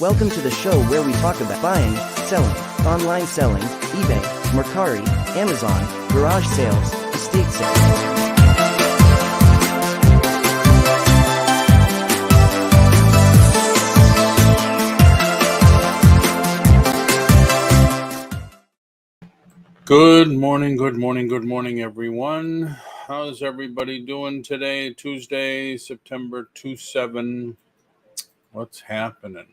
Welcome to the show where we talk about buying, selling, online selling, eBay, Mercari, Amazon, garage sales, estate sales. Good morning, everyone. How's everybody doing today? Tuesday, September 27. What's happening?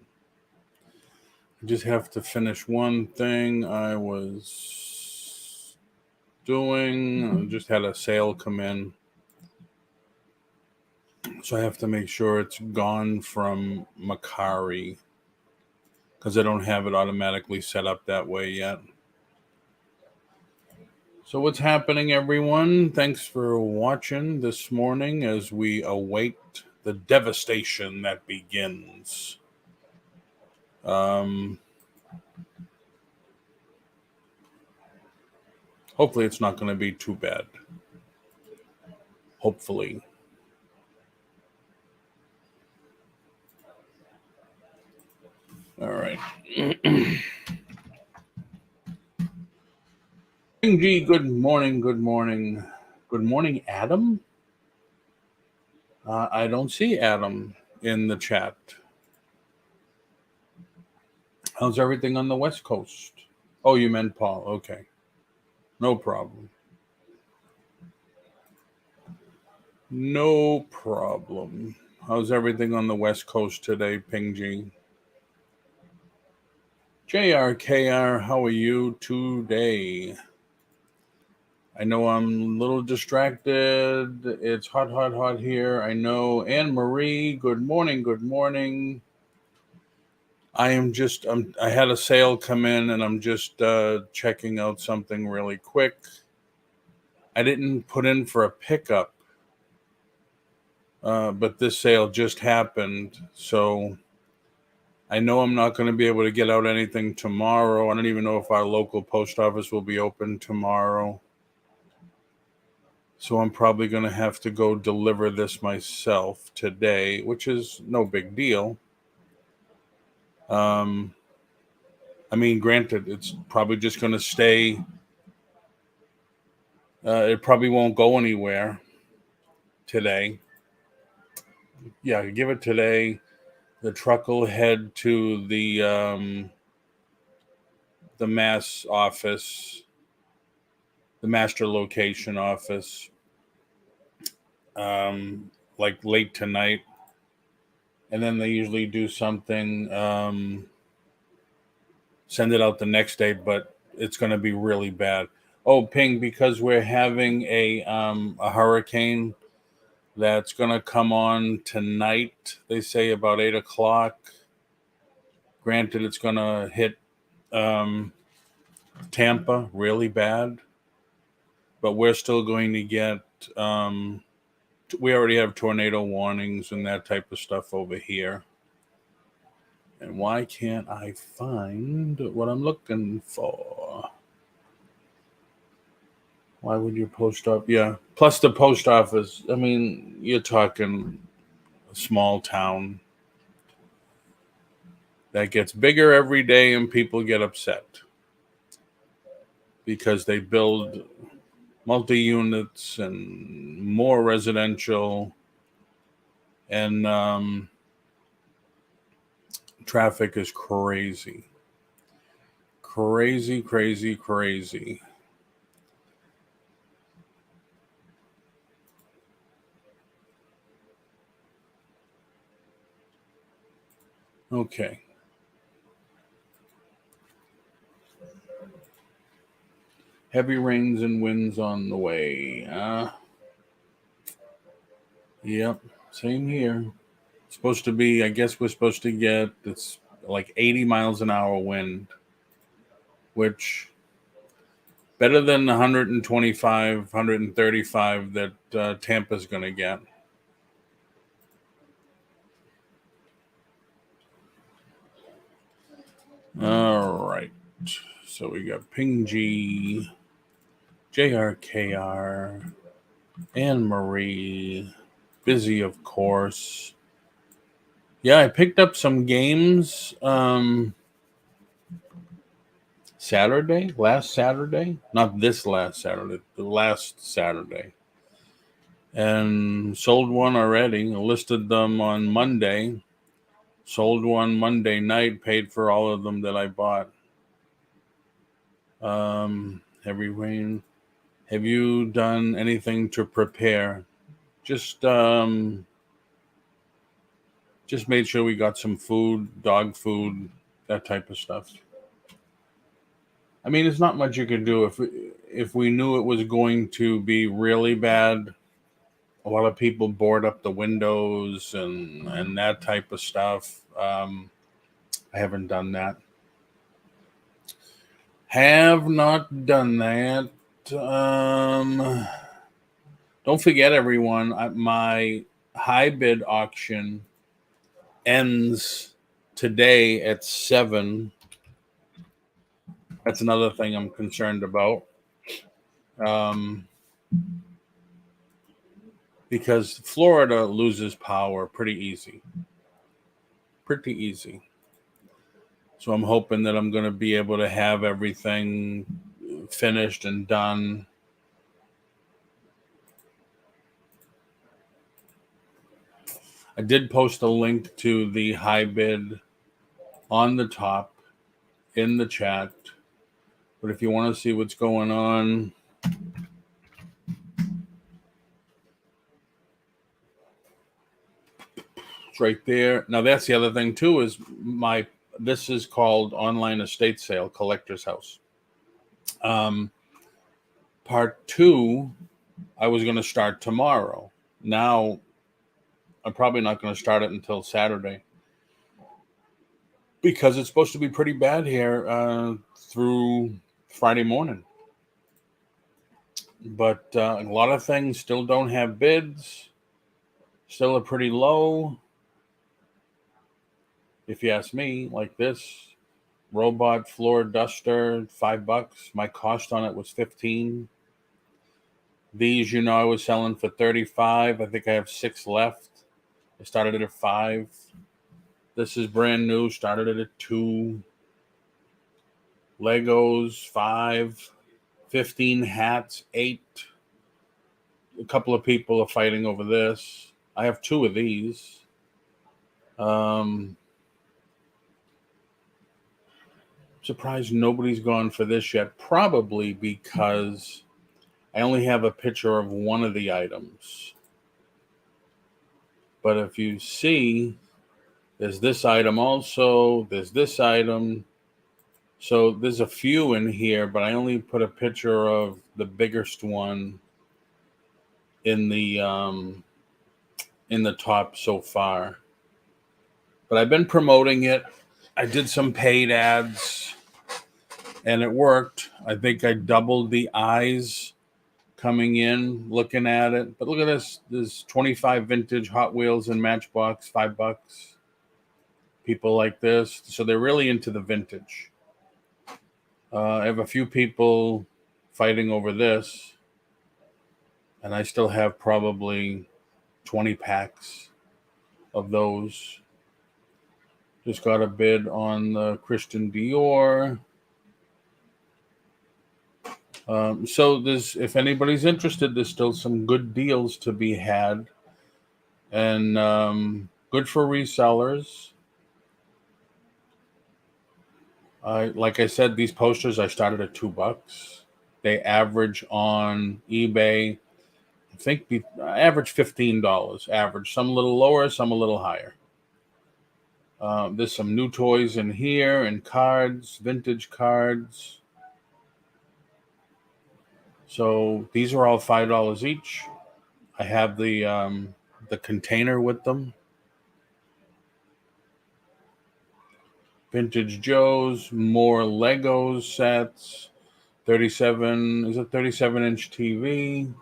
I just have to finish one thing I was doing. I just had a sale come in. So I have to make sure it's gone from Mercari because I don't have it automatically set up that way yet. So what's happening, everyone? Thanks for watching this morning as we await the devastation that begins. Hopefully it's not going to be too bad. Hopefully. All right. G, good morning. Good morning, Adam. I don't see Adam in the chat. How's everything on the West Coast? Oh, you meant Paul. Okay. No problem. No problem. How's everything on the West Coast today, Ping G? JRKR, how are you today? I know I'm a little distracted. It's hot here. I know. Anne Marie, good morning. I had a sale come in and I'm just checking out something really quick. I didn't put in for a pickup, but this sale just happened. So I know I'm not going to be able to get out anything tomorrow. I don't even know if our local post office will be open tomorrow. So I'm probably going to have to go deliver this myself today, which is no big deal. Granted, it's probably just going to stay. It probably won't go anywhere today. Yeah, give it today. The truck will head to the mass office, the master location office, like late tonight. And then they usually do something, send it out the next day, but it's going to be really bad. Oh, Ping, because we're having a hurricane that's going to come on tonight, they say about 8 o'clock. Granted, it's going to hit Tampa really bad, but we're still going to get, we already have tornado warnings and that type of stuff over here. And why can't I find what I'm looking for? Why would you post up? Yeah. Plus the post office. I mean, you're talking a small town that gets bigger every day and people get upset because they build multi-units and more residential and traffic is crazy. Crazy. Okay. Heavy rains and winds on the way. Yep, same here. Supposed to be, I guess we're supposed to get, it's like 80 miles an hour wind, which better than 125, 135 that Tampa's going to get. All right. So we got Ping G, JRKR, Anne Marie, busy, of course. Yeah, I picked up some games last Saturday, not this last Saturday, the last Saturday, and sold one already. I listed them on Monday, sold one Monday night, paid for all of them that I bought. Heavy rain. Have you done anything to prepare? Just made sure we got some food, dog food, that type of stuff. I mean, it's not much you can do if we knew it was going to be really bad. A lot of people board up the windows and that type of stuff. I haven't done that. Have not done that. Don't forget, everyone. My high bid auction ends today at 7. That's another thing I'm concerned about. Because Florida loses power pretty easy. Pretty easy. So I'm hoping that I'm going to be able to have everything finished and done. I did post a link to the high bid on the top in the chat. But if you want to see what's going on, it's right there. Now that's the other thing too, is this is called online estate sale, collector's house. Part 2, I was going to start tomorrow. Now I'm probably not going to start it until Saturday because it's supposed to be pretty bad here through Friday morning. But a lot of things still don't have bids. Still are pretty low. If you ask me, like this robot floor duster, $5. My cost on it was $15. These, I was selling for $35. I think I have 6 left. I started it at $5. This is brand new. Started it at $2. Legos, $5. 15 hats, $8. A couple of people are fighting over this. I have 2 of these. Surprised nobody's gone for this yet. Probably because I only have a picture of one of the items. But if you see, there's this item also. There's this item. So there's a few in here, but I only put a picture of the biggest one in the top so far. But I've been promoting it. I did some paid ads, and it worked. I think I doubled the eyes coming in, looking at it. But look at this. There's 25 vintage Hot Wheels and Matchbox, $5. People like this. So they're really into the vintage. I have a few people fighting over this. And I still have probably 20 packs of those. Just got a bid on the Christian Dior. So if anybody's interested, there's still some good deals to be had, and good for resellers. Like I said, these posters I started at $2. They average on eBay, I think, average $15. Average, some a little lower, some a little higher. There's some new toys in here and cards, vintage cards. So these are all $5 each. I have the container with them. Vintage Joe's, more Legos sets. 37-inch TV.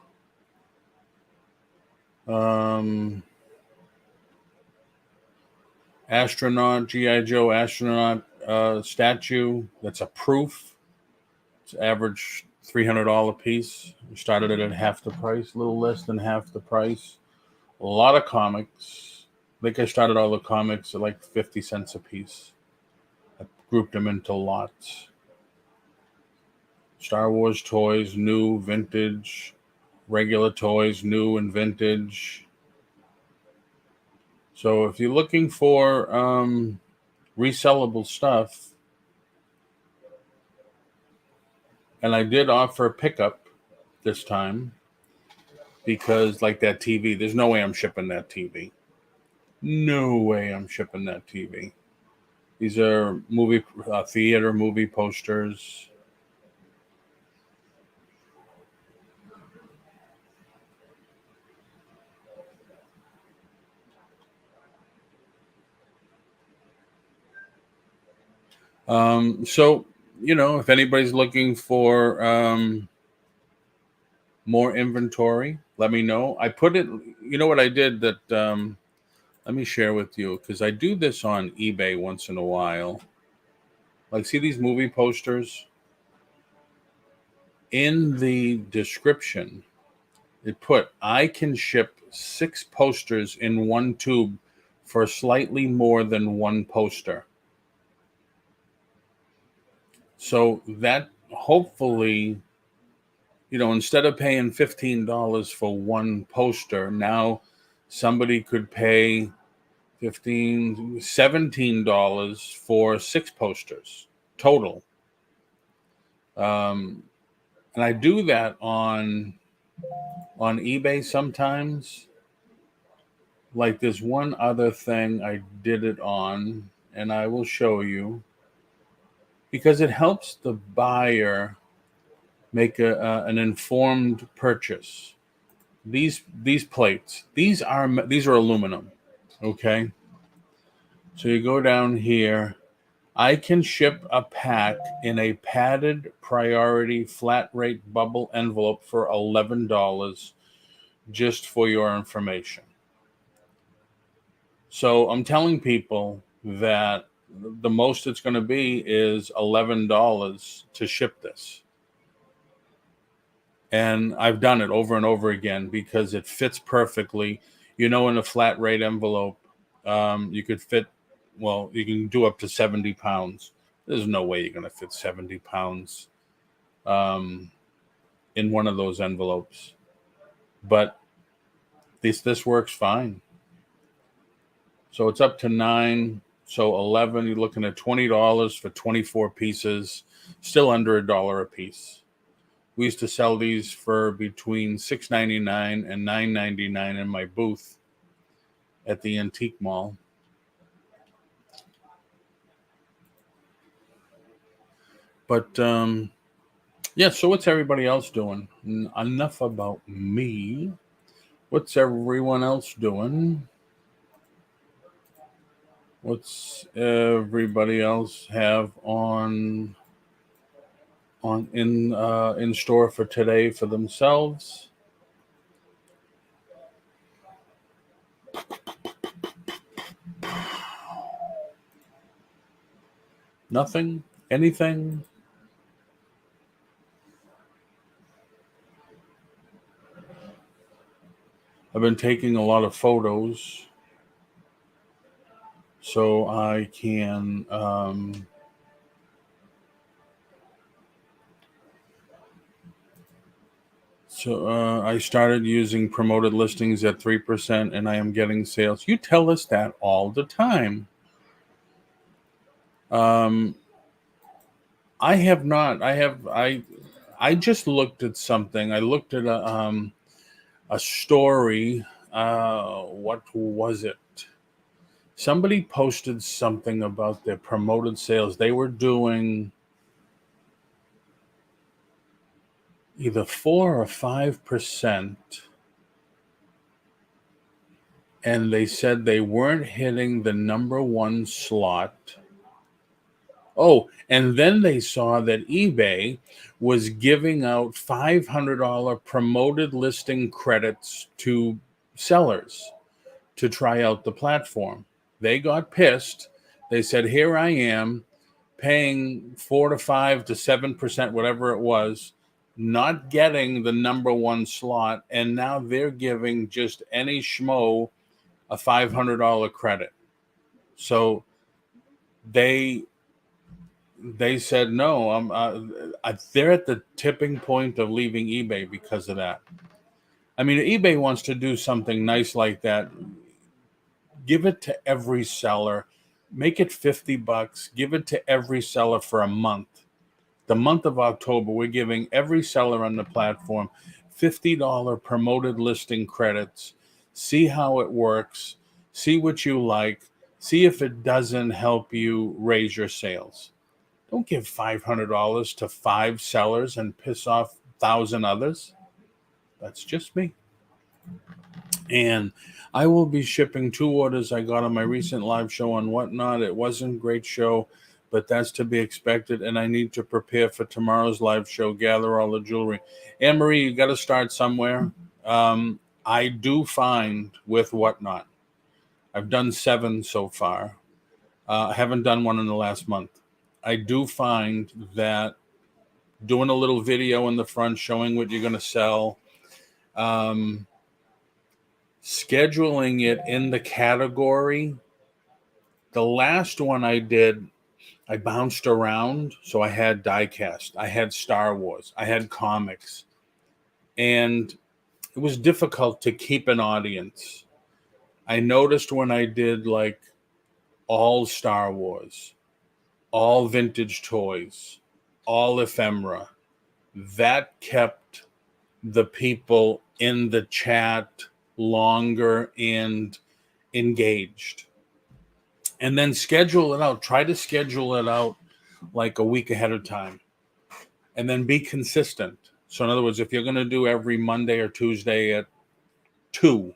Astronaut, G.I. Joe astronaut statue. That's a proof. It's average $300 a piece. We started it at half the price, a little less than half the price. A lot of comics. Like I started all the comics at like 50 cents a piece. I grouped them into lots. Star Wars toys, new, vintage. Regular toys, new and vintage. So if you're looking for resellable stuff, and I did offer pickup this time because, like that TV, there's no way I'm shipping that TV. No way I'm shipping that TV. These are theater movie posters. So, if anybody's looking for more inventory, let me know. I put it, what I did that, let me share with you, because I do this on eBay once in a while. Like, see these movie posters? In the description, it put, I can ship 6 posters in one tube for slightly more than one poster. So that hopefully, instead of paying $15 for one poster, now somebody could pay $17 for 6 posters total. And I do that on eBay sometimes. Like there's one other thing I did it on, and I will show you, because it helps the buyer make an informed purchase. These plates, these are aluminum. Okay, so you go down here. I can ship a pack in a padded priority flat rate bubble envelope for $11, just for your information. So I'm telling people that the most it's going to be is $11 to ship this. And I've done it over and over again because it fits perfectly. In a flat rate envelope, you could fit, you can do up to 70 pounds. There's no way you're going to fit 70 pounds in one of those envelopes. But this works fine. So it's up to 9. So 11, you're looking at $20 for 24 pieces, still under $1 a piece. We used to sell these for between $6.99 and $9.99 in my booth at the antique mall. But yeah, so what's everybody else doing? Enough about me. What's everyone else doing? What's everybody else have in store for today for themselves? Nothing? Anything? I've been taking a lot of photos so I can I started using promoted listings at 3%, and I am getting sales. You tell us that all the time. I have not. I just looked at something. I looked at a story. What was it? Somebody posted something about their promoted sales. They were doing either 4 or 5%, and they said they weren't hitting the number 1 slot. Oh, and then they saw that eBay was giving out $500 promoted listing credits to sellers to try out the platform. They got pissed. They said, here I am paying 4 to 5 to 7%, whatever it was, not getting the number 1 slot. And now they're giving just any schmo a $500 credit. So they said no. They're at the tipping point of leaving eBay because of that. I mean, eBay wants to do something nice like that. Give it to every seller. Make it $50. Give it to every seller for a month. The month of October, we're giving every seller on the platform $50 promoted listing credits. See how it works. See what you like. See if it doesn't help you raise your sales. Don't give $500 to 5 sellers and piss off 1,000 others. That's just me. And I will be shipping 2 orders I got on my recent live show on Whatnot. It wasn't a great show, but that's to be expected. And I need to prepare for tomorrow's live show, gather all the jewelry. Anne-Marie, you got to start somewhere. I do find with Whatnot, I've done 7 so far. I haven't done one in the last month. I do find that doing a little video in the front showing what you're going to sell, scheduling it in the category. The last one I did, I bounced around. So I had diecast, I had Star Wars, I had comics, and it was difficult to keep an audience. I noticed when I did like all Star Wars, all vintage toys, all ephemera, that kept the people in the chat longer and engaged. And then schedule it out. Try to schedule it out like a week ahead of time. And then be consistent. So in other words, if you're going to do every Monday or Tuesday at 2,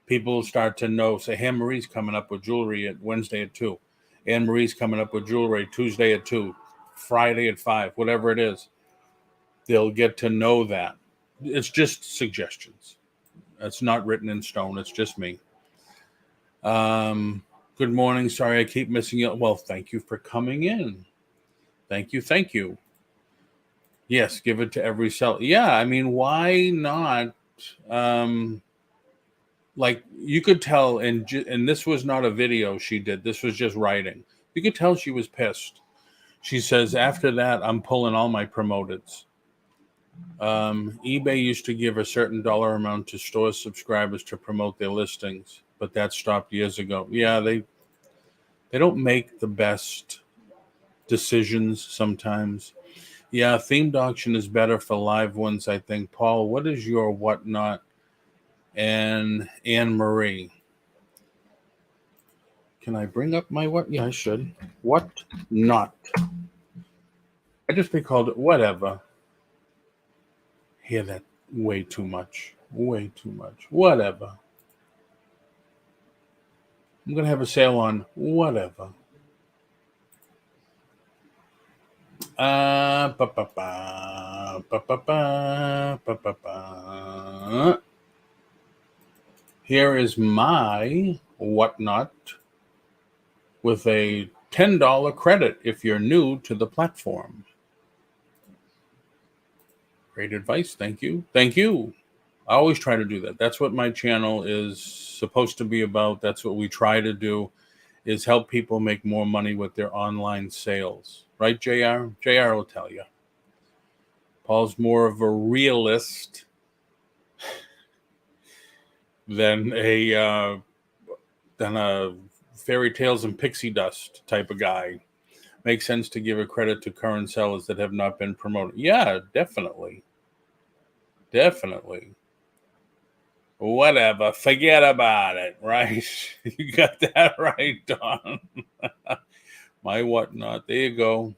people will start to know, say, hey, Marie's coming up with jewelry at Wednesday at 2. Anne Marie's coming up with jewelry Tuesday at 2, Friday at 5, whatever it is. They'll get to know that. It's just suggestions. It's not written in stone. It's just me. Good morning. Sorry, I keep missing you. Well, thank you for coming in. Thank you. Thank you. Yes, give it to every seller. Yeah, I mean, why not? Like you could tell, and this was not a video she did. This was just writing. You could tell she was pissed. She says, after that, I'm pulling all my promoteds. eBay used to give a certain dollar amount to store subscribers to promote their listings, but that stopped years ago. Yeah, they don't make the best decisions sometimes. Yeah, themed auction is better for live ones, I think. Paul, what is your Whatnot? And Anne Marie. Can I bring up my what? Yeah, I should. What not? I just be called it whatever. Hear that way too much. Way too much. Whatever. I'm going to have a sale on whatever. Here is my Whatnot with a $10 credit if you're new to the platform. Great advice. Thank you. Thank you. I always try to do that. That's what my channel is supposed to be about. That's what we try to do, is help people make more money with their online sales. Right, JR? JR will tell you. Paul's more of a realist than a fairy tales and pixie dust type of guy. Makes sense to give a credit to current sellers that have not been promoted. Yeah, definitely. Definitely. Whatever. Forget about it, right? You got that right, Don. My Whatnot. There you go.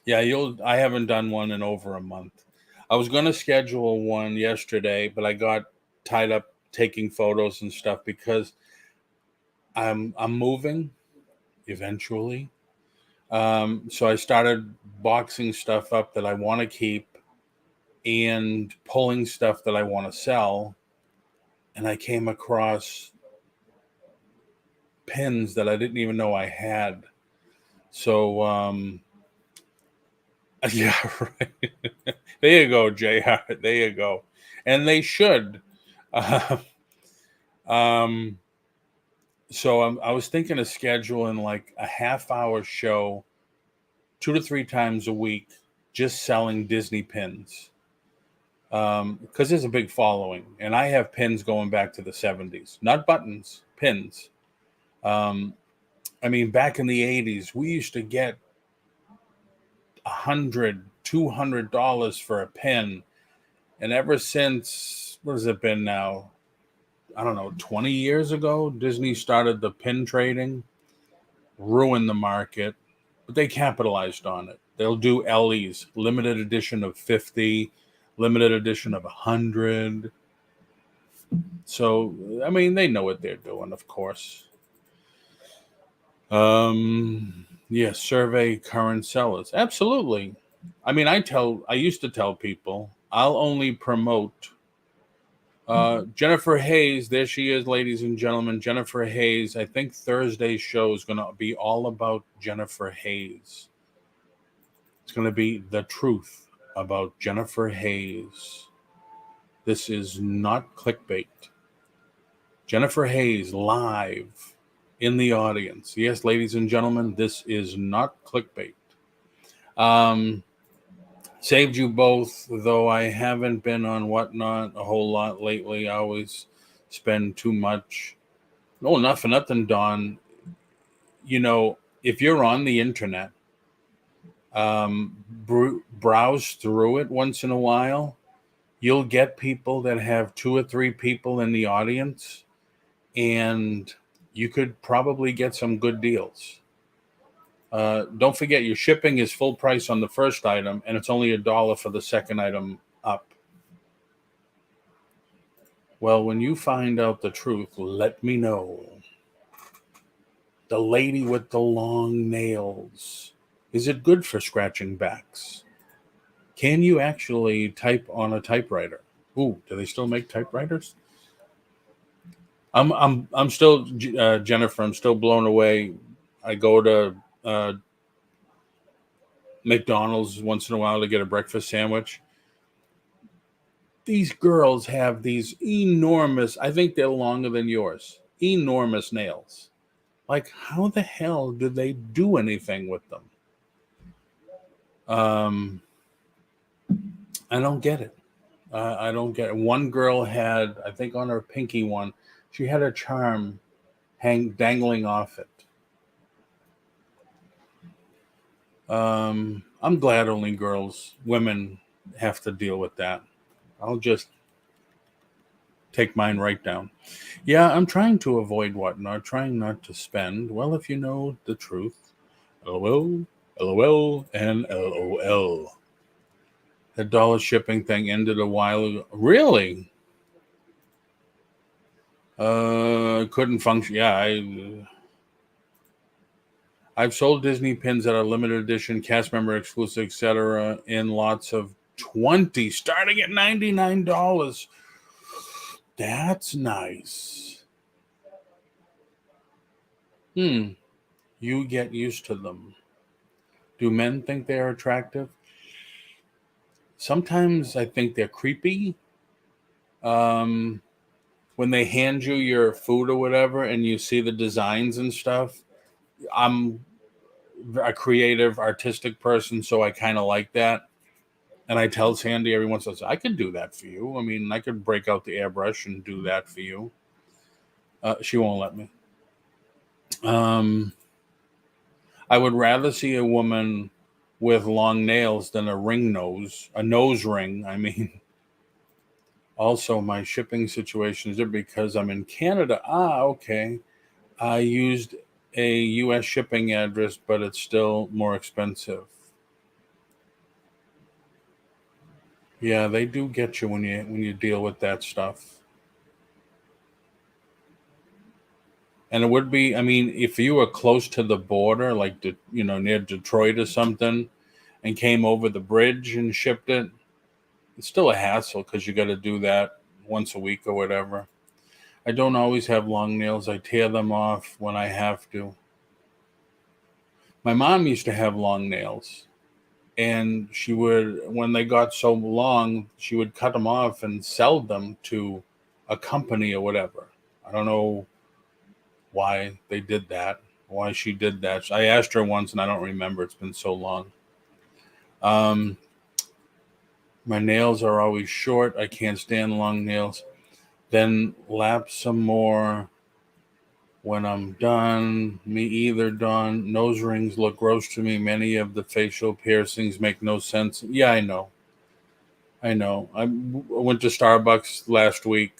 Yeah, I haven't done one in over a month. I was going to schedule one yesterday, but I got tied up taking photos and stuff because I'm moving eventually. So I started boxing stuff up that I want to keep and pulling stuff that I want to sell. And I came across pins that I didn't even know I had. So, yeah, right. There you go, JR. There you go. And they should. um, so I was thinking of scheduling like a half-hour show 2 to 3 times a week, just selling Disney pins. Because there's a big following, and I have pins going back to the 70s, not buttons, pins. I mean, back in the 80s, we used to get $100, $200 for a pin. And ever since, what has it been now? I don't know, 20 years ago, Disney started the pin trading, ruined the market, but they capitalized on it. They'll do LEs, limited edition of 50, limited edition of 100. So, I mean, they know what they're doing, of course. Yes, survey current sellers. Absolutely. I mean, I used to tell people I'll only promote Jennifer Hayes. There she is, ladies and gentlemen. Jennifer Hayes. I think Thursday's show is going to be all about Jennifer Hayes. It's going to be the truth about Jennifer Hayes. This is not clickbait. Jennifer Hayes live in the audience. Yes, ladies and gentlemen, this is not clickbait. Saved you both, though I haven't been on Whatnot a whole lot lately. I always spend too much. No, not for nothing, Don. You know, if you're on the internet, browse through it once in a while, you'll get people that have 2 or 3 people in the audience, and you could probably get some good deals. Don't forget, your shipping is full price on the first item, and it's only $1 for the second item up. Well, when you find out the truth, let me know. The lady with the long nails. Is it good for scratching backs? Can you actually type on a typewriter? Ooh, do they still make typewriters? I'm still Jennifer. I'm still blown away. I go to McDonald's once in a while to get a breakfast sandwich. These girls have these enormous, I think they're longer than yours, enormous nails. Like, how the hell did they do anything with them? I don't get it. I don't get it. One girl had, I think on her pinky one, she had a charm dangling off it. I'm glad only women have to deal with that. I'll just take mine right down. Yeah, I'm trying to avoid Whatnot, trying not to spend. Well, if you know the truth. LOL, LOL, and LOL. The dollar shipping thing ended a while ago. Really? Couldn't function. Yeah, I've sold Disney pins that are limited edition, cast member exclusive, etc. in lots of 20, starting at $99. That's nice. You get used to them. Do men think they're attractive? Sometimes I think they're creepy. When they hand you your food or whatever and you see the designs and stuff, I'm a creative, artistic person, so I kind of like that. And I tell Sandy every once in a while, I could do that for you. I mean, I could break out the airbrush and do that for you. She won't let me. I would rather see a woman with long nails than a nose ring. I mean, also my shipping situation is because I'm in Canada. Okay. I used a U.S. shipping address, but it's still more expensive. Yeah, they do get you when you deal with that stuff. And it would be, I mean, if you were close to the border, like near Detroit or something, and came over the bridge and shipped it, it's still a hassle because you got to do that once a week or whatever. I don't always have long nails. I tear them off when I have to. My mom used to have long nails, and she would, when they got so long, she would cut them off and sell them to a company or whatever. I don't know why they did that, why she did that. I asked her once and I don't remember. It's been so long. My nails are always short. I can't stand long nails. Then lap some more when I'm done. Me either, Dawn. Nose rings look gross to me. Many of the facial piercings make no sense. Yeah, I know. I went to Starbucks last week.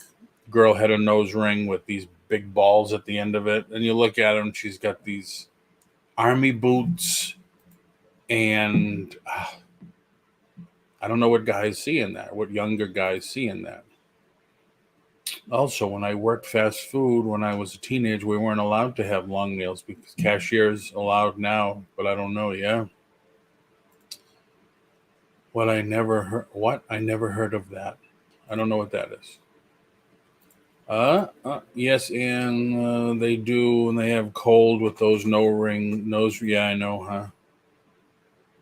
Girl had a nose ring with these big balls at the end of it. And you look at her and she's got these army boots. And I don't know what guys see in that, what younger guys see in that. Also, when I worked fast food when I was a teenager, we weren't allowed to have long nails because cashiers allowed now, but I don't know. Yeah. I never heard of that. I don't know what that is. Yes, and they do, and they have cold with those nose. Yeah, I know, huh?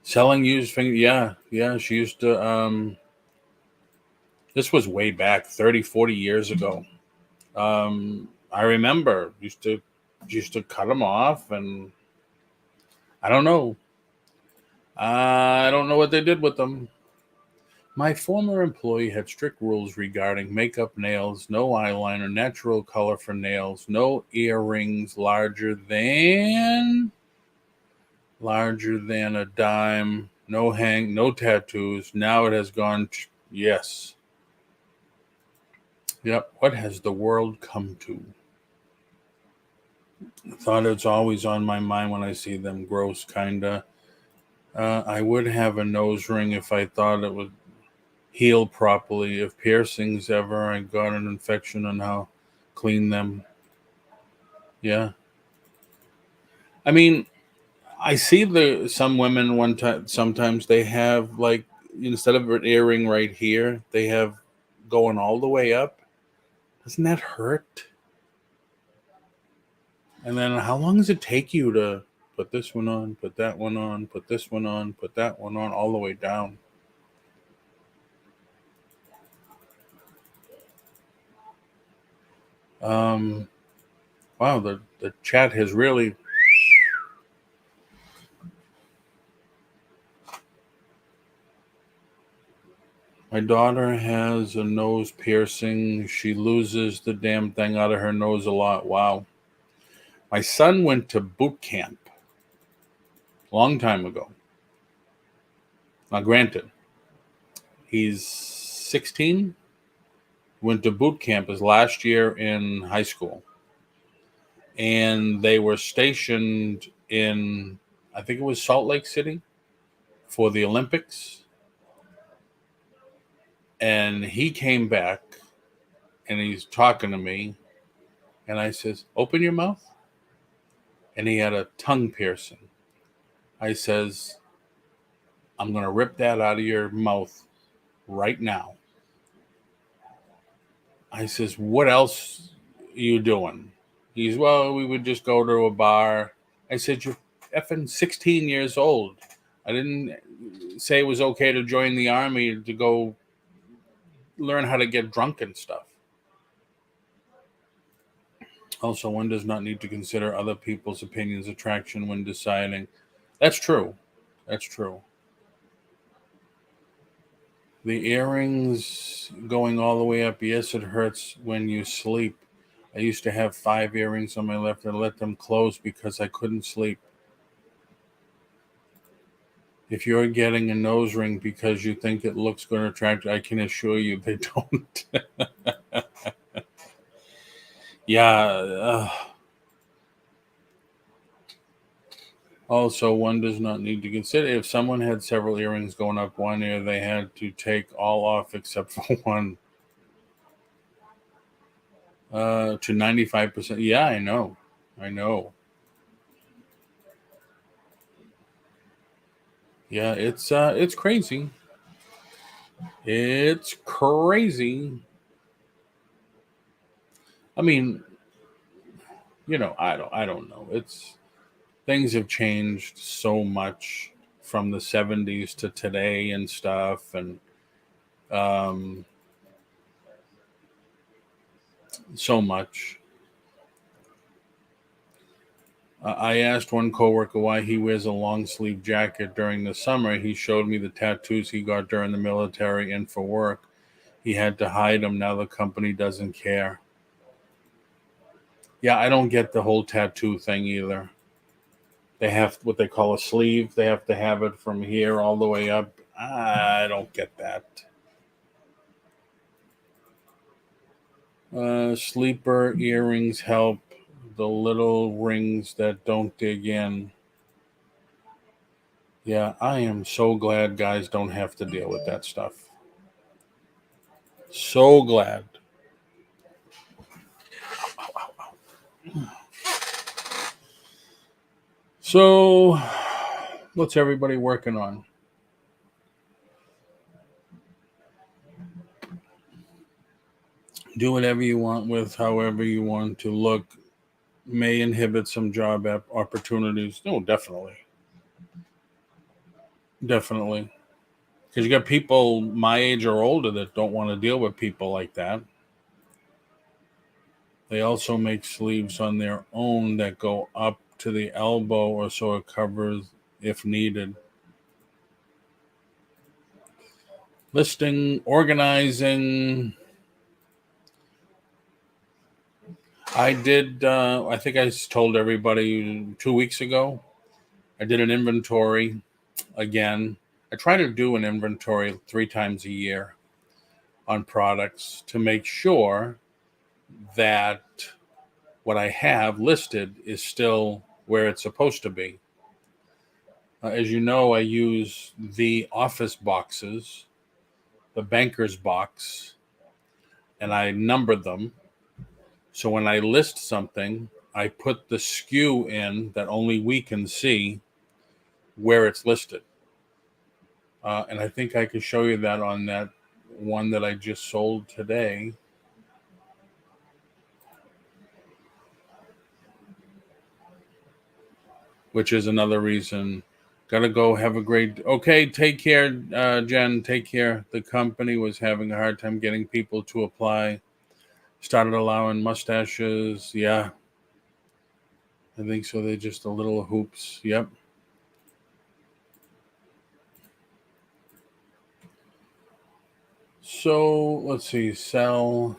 Selling used finger. Yeah. She used to. This was way back, 30, 40 years ago. I remember used to cut them off, and I don't know. I don't know what they did with them. My former employee had strict rules regarding makeup, nails, no eyeliner, natural color for nails, no earrings larger than a dime, no tattoos. Now it has gone yes. Yep, what has the world come to? I thought it's always on my mind when I see them. Gross, kinda. I would have a nose ring if I thought it would heal properly. If piercings ever, I got an infection on how clean them. Yeah. I mean, I see some women sometimes they have like instead of an earring right here, they have going all the way up. Doesn't that hurt? And then how long does it take you to put this one on, put that one on, put this one on, put that one on, all the way down? Wow, the chat has really. My daughter has a nose piercing. She loses the damn thing out of her nose a lot. Wow. My son went to boot camp a long time ago. Now, granted, he's 16. Went to boot camp his last year in high school. And they were stationed in, I think it was Salt Lake City for the Olympics. And he came back and he's talking to me. And I says, open your mouth. And he had a tongue piercing. I says, I'm going to rip that out of your mouth right now. I says, what else are you doing? He's, well, we would just go to a bar. I said, you're effing 16 years old. I didn't say it was okay to join the army to go learn how to get drunk and stuff. Also, one does not need to consider other people's opinions attraction when deciding. That's true. That's true. The earrings going all the way up, yes, it hurts when you sleep. I used to have 5 earrings on my left and let them close because I couldn't sleep. If you're getting a nose ring because you think it looks good or attractive, I can assure you they don't. Yeah. Also, one does not need to consider if someone had several earrings going up one ear, they had to take all off except for one. To 95%. Yeah, I know. Yeah, it's crazy. It's crazy. I mean, I don't know. It's things have changed so much from the 70s to today and stuff, and so much. I asked one coworker why he wears a long sleeve jacket during the summer. He showed me the tattoos he got during the military and for work. He had to hide them. Now the company doesn't care. Yeah, I don't get the whole tattoo thing either. They have what they call a sleeve. They have to have it from here all the way up. I don't get that. Sleeper earrings help. The little rings that don't dig in. Yeah, I am so glad guys don't have to deal with that stuff. So glad. So, what's everybody working on? Do whatever you want with however you want to look. May inhibit some job opportunities. No, definitely. Definitely. Because you got people my age or older that don't want to deal with people like that. They also make sleeves on their own that go up to the elbow or so it covers if needed. Listing, organizing. I did, I think I told everybody 2 weeks ago, I did an inventory again. I try to do an inventory 3 times a year on products to make sure that what I have listed is still where it's supposed to be. As you know, I use the office boxes, the banker's box, and I numbered them. So when I list something, I put the SKU in that only we can see where it's listed. And I think I could show you that on that one that I just sold today. Which is another reason. Gotta go. Have a great. Okay, take care, Jen. Take care. The company was having a hard time getting people to apply. Started allowing mustaches. Yeah, I think so. They're just a little hoops. Yep. So let's see. Sell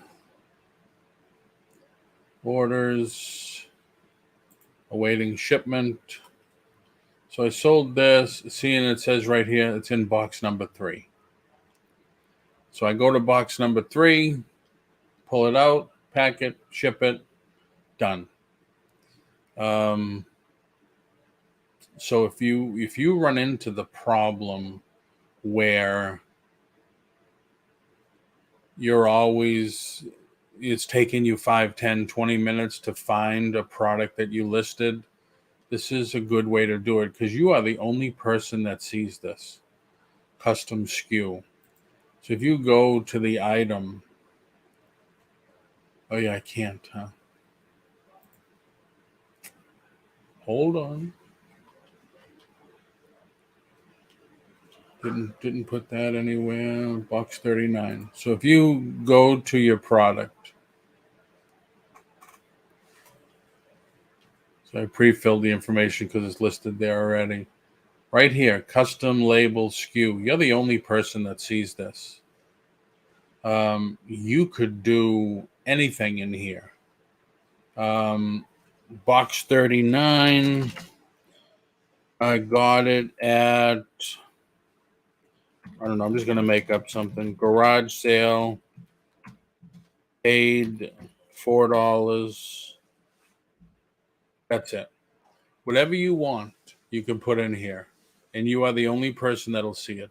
orders. Awaiting shipment. So I sold this. Seeing it says right here, it's in box number 3. So I go to box number 3, pull it out, pack it, ship it, done. So if you run into the problem where it's taking you 5, 10, 20 minutes to find a product that you listed, this is a good way to do it because you are the only person that sees this custom SKU. So if you go to the item, oh yeah, I can't, huh? Hold on. Didn't put that anywhere. Box 39. So if you go to your product, so I pre-filled the information because it's listed there already. Right here, custom label SKU. You're the only person that sees this. You could do anything in here. Box 39. I got it at, I don't know, I'm just going to make up something. Garage sale. Paid $4. That's it. Whatever you want, you can put in here. And you are the only person that'll see it.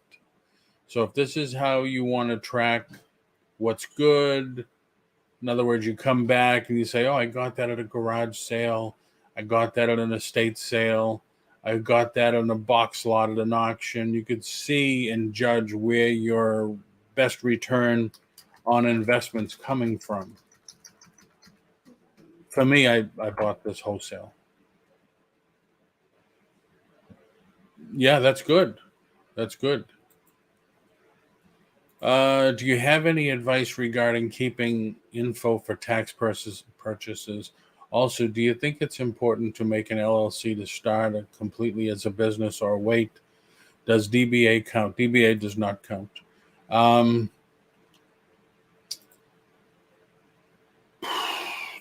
So if this is how you want to track what's good, in other words, you come back and you say, oh, I got that at a garage sale. I got that at an estate sale. I got that on a box lot at an auction. You could see and judge where your best return on investment's coming from. For me, I bought this wholesale. Yeah, that's good. That's good. Do you have any advice regarding keeping info for tax purchases? Also, do you think it's important to make an LLC to start it completely as a business, or wait? Does DBA count? DBA does not count.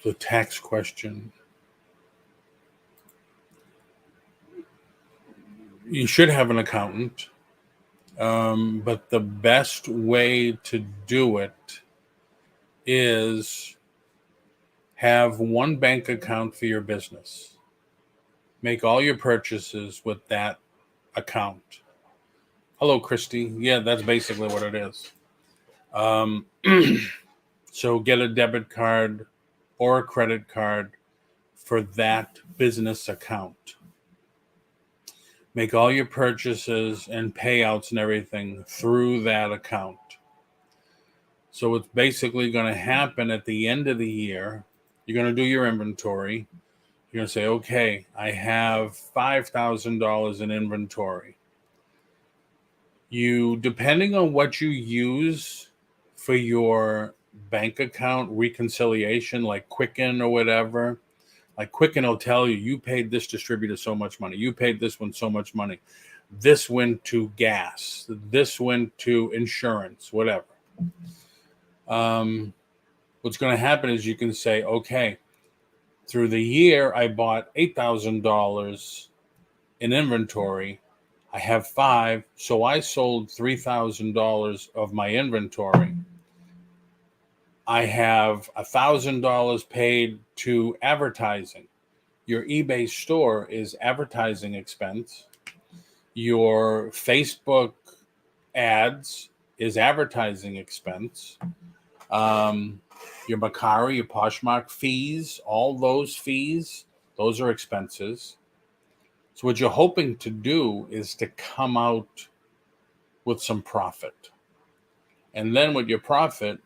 The tax question. You should have an accountant, but the best way to do it is have one bank account for your business. Make all your purchases with that account. Hello, Christy. Yeah, that's basically what it is. So get a debit card or a credit card for that business account. Make all your purchases and payouts and everything through that account. So it's basically going to happen at the end of the year. You're going to do your inventory. You're going to say, okay, I have $5,000 in inventory. You, depending on what you use for your bank account reconciliation, like Quicken or whatever, like Quicken will tell you, you paid this distributor so much money. You paid this one so much money. This went to gas. This went to insurance, whatever. What's going to happen is you can say, okay, through the year, I bought $8,000 in inventory. I have 5, so I sold $3,000 of my inventory. I have $1,000 paid to advertising. Your eBay store is advertising expense. Your Facebook ads is advertising expense. Your Macari, your Poshmark fees, all those fees, those are expenses. So what you're hoping to do is to come out with some profit. And then with your profit,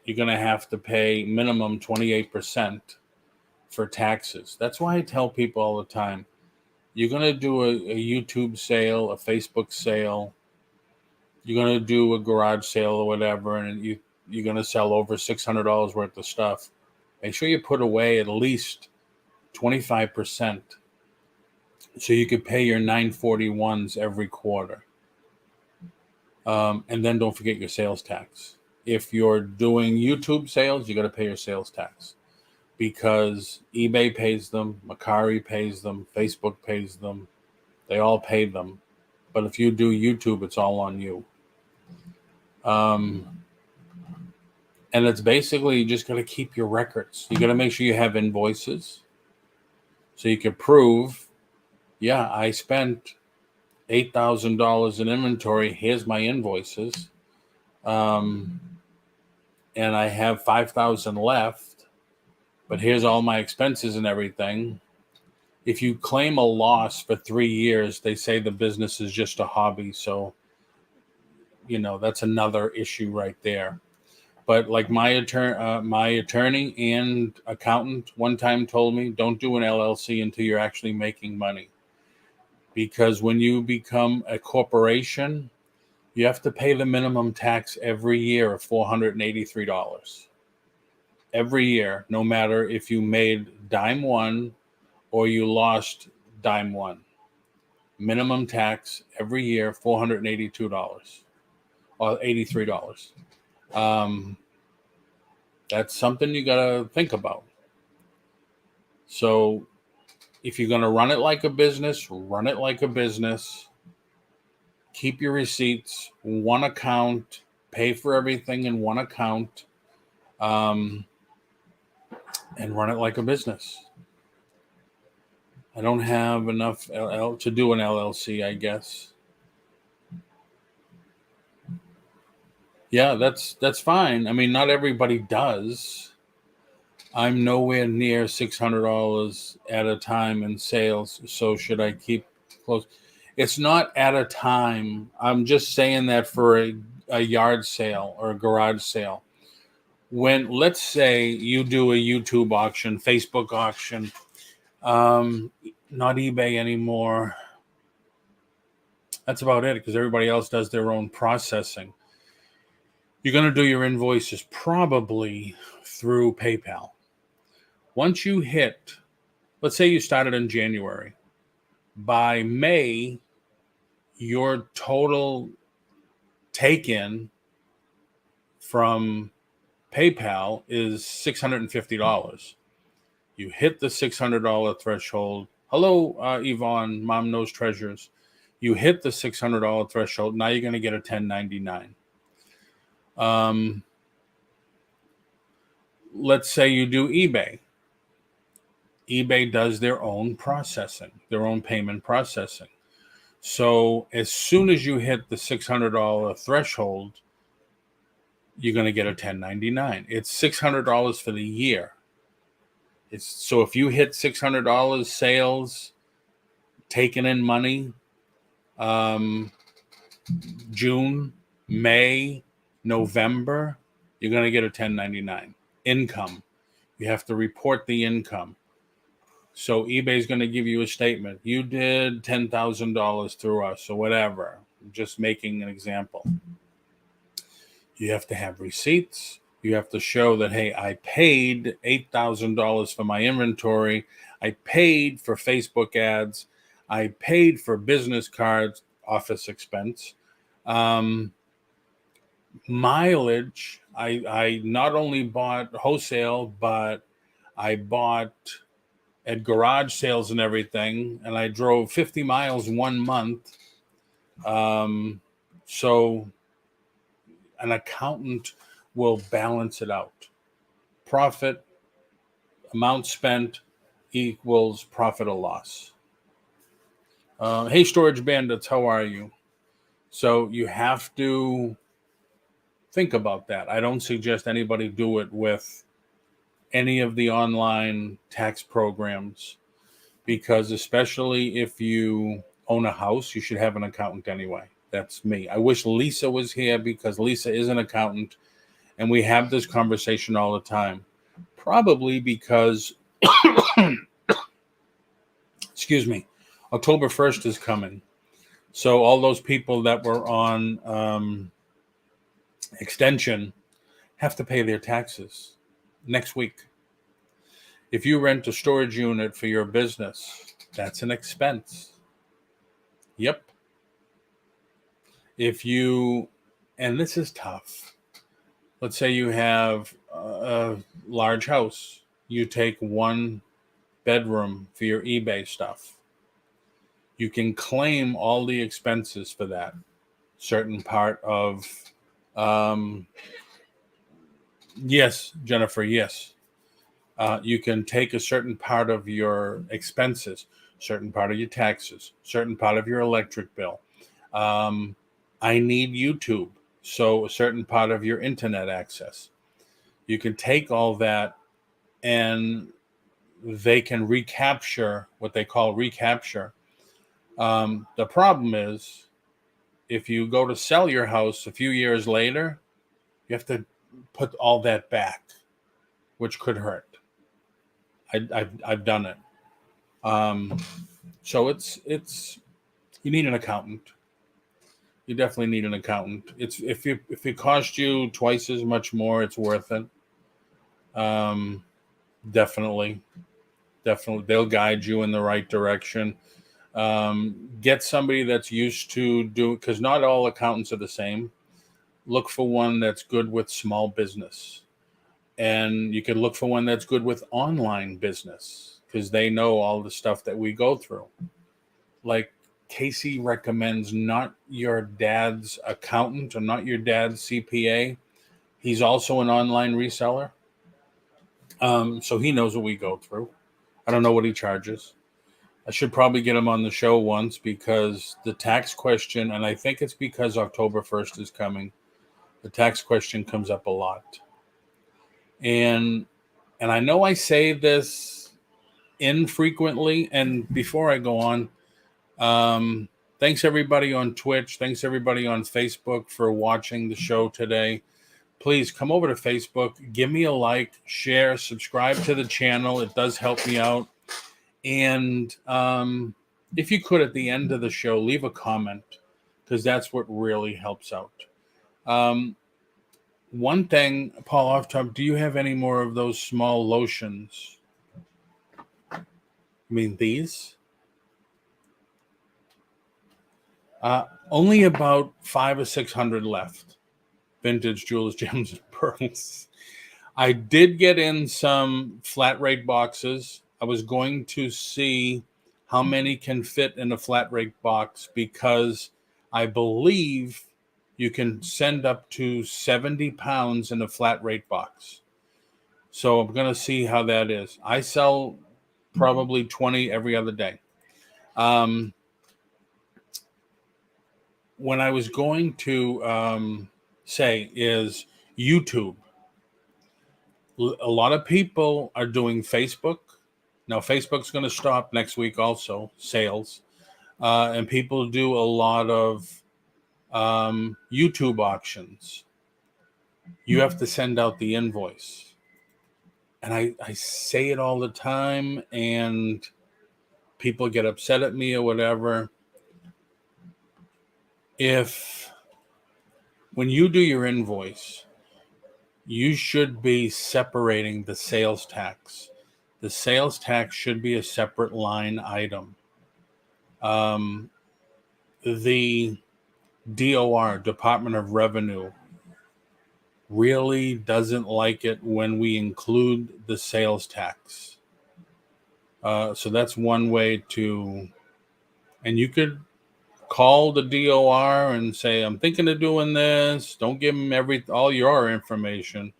you're going to have to pay minimum 28% for taxes. That's why I tell people all the time, you're going to do a YouTube sale, a Facebook sale, you're going to do a garage sale or whatever, and you're going to sell over $600 worth of stuff. Make sure you put away at least 25%. So you could pay your 941s every quarter. And then don't forget your sales tax. If you're doing YouTube sales, you got to pay your sales tax because eBay pays them, Macari pays them, Facebook pays them. They all pay them. But if you do YouTube, it's all on you. And it's basically you just got to keep your records. You got to make sure you have invoices so you can prove, yeah, I spent $8,000 in inventory. Here's my invoices. And I have 5,000 left, but here's all my expenses and everything. If you claim a loss for 3 years, they say the business is just a hobby. So, that's another issue right there. But like my attorney and accountant one time told me, don't do an LLC until you're actually making money. Because when you become a corporation, you have to pay the minimum tax every year of $483. Every year, no matter if you made dime one or you lost dime one. Minimum tax every year, $482 or $83. That's something you got to think about. So if you're going to run it like a business, run it like a business. Keep your receipts, one account, pay for everything in one account, and run it like a business. I don't have enough to do an LLC, I guess. Yeah, that's fine. I mean, not everybody does. I'm nowhere near $600 at a time in sales, so should I keep close? It's not at a time. I'm just saying that for a yard sale or a garage sale. When, let's say you do a YouTube auction, Facebook auction, not eBay anymore. That's about it because everybody else does their own processing. You're going to do your invoices probably through PayPal. Once you hit, let's say you started in January, by May, your total take-in from PayPal is $650. You hit the $600 threshold. Hello, Yvonne, Mom Knows Treasures. You hit the $600 threshold. Now you're going to get a 1099. Let's say you do eBay. eBay does their own processing, their own payment processing. So as soon as you hit the $600 threshold, you're going to get a 1099. It's $600 for the year. So if you hit $600 sales, taking in money, June, May, November, you're going to get a 1099. Income. You have to report the income. So eBay is going to give you a statement. You did $10,000 through us or whatever. I'm just making an example. You have to have receipts. You have to show that, hey, I paid $8,000 for my inventory. I paid for Facebook ads. I paid for business cards, office expense. Mileage. I not only bought wholesale, but I bought at garage sales and everything, and I drove 50 miles 1 month. So an accountant will balance it out. Profit, amount spent equals profit or loss. Hey, Storage Bandits, how are you? So you have to think about that. I don't suggest anybody do it with any of the online tax programs, because especially if you own a house, you should have an accountant anyway. That's me. I wish Lisa was here, because Lisa is an accountant and we have this conversation all the time. Probably because, excuse me, October 1st is coming. So all those people that were on extension have to pay their taxes next week. If you rent a storage unit for your business, that's an expense. Yep. If you, and this is tough. Let's say you have a large house. You take 1 bedroom for your eBay stuff. You can claim all the expenses for that. Certain part of, yes, Jennifer, yes. You can take a certain part of your expenses, certain part of your taxes, certain part of your electric bill. I need YouTube, so a certain part of your internet access. You can take all that and they can recapture what they call recapture. The problem is, if you go to sell your house a few years later, you have to put all that back, which could hurt. I've done it. So it's you need an accountant. You definitely need an accountant. It's if it costs you twice as much more, it's worth it. Definitely they'll guide you in the right direction. Get somebody that's used to do, because not all accountants are the same. Look for one that's good with small business, and you can look for one that's good with online business, because they know all the stuff that we go through. Like Casey recommends not your dad's accountant or not your dad's CPA. He's also an online reseller. So he knows what we go through. I don't know what he charges. I should probably get him on the show once, because the tax question, and I think it's because October 1st is coming, the tax question comes up a lot. And I know I say this infrequently, and before I go on, thanks everybody on Twitch. Thanks everybody on Facebook for watching the show today. Please come over to Facebook, give me a like, share, subscribe to the channel. It does help me out. And if you could, at the end of the show, leave a comment, because that's what really helps out. one thing, Paul, off top, do you have any more of those small lotions? I mean, these? Only about 500 or 600 left. Vintage jewels, gems, and pearls. I did get in some flat rate boxes. I was going to see how many can fit in a flat rate box because I believe you can send up to 70 pounds in a flat rate box. So I'm going to see how that is. I sell probably 20 every other day. When I was going to say is YouTube. A lot of people are doing Facebook. Now, Facebook's going to stop next week also, sales. And people do a lot of YouTube auctions. You have to send out the invoice. And I say it all the time, and people get upset at me or whatever. When you do your invoice, you should be separating the sales tax. The sales tax should be a separate line item. The DOR, Department of Revenue, really doesn't like it when we include the sales tax. So that's one way to, and you could call the DOR and say, I'm thinking of doing this. Don't give them all your information.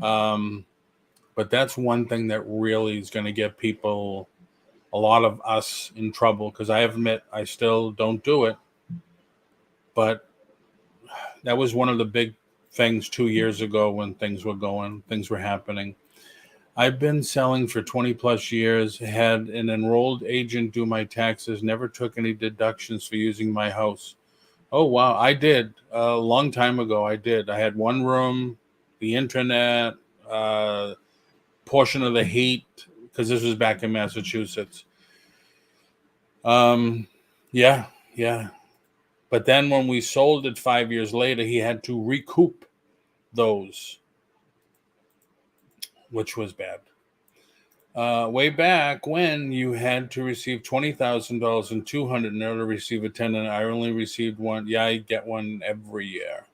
But that's one thing that really is going to get people, a lot of us, in trouble, because I admit I still don't do it. But that was one of the big things 2 years ago when things were happening. I've been selling for 20 plus years, had an enrolled agent do my taxes, never took any deductions for using my house. Oh, wow. I did a long time ago. I had one room, the internet, portion of the heat, because this was back in Massachusetts. Yeah. But then when we sold it 5 years later, he had to recoup those, which was bad. Way back when you had to receive $20,000 and $200 in order to receive a 10, and I only received one. Yeah, I get one every year.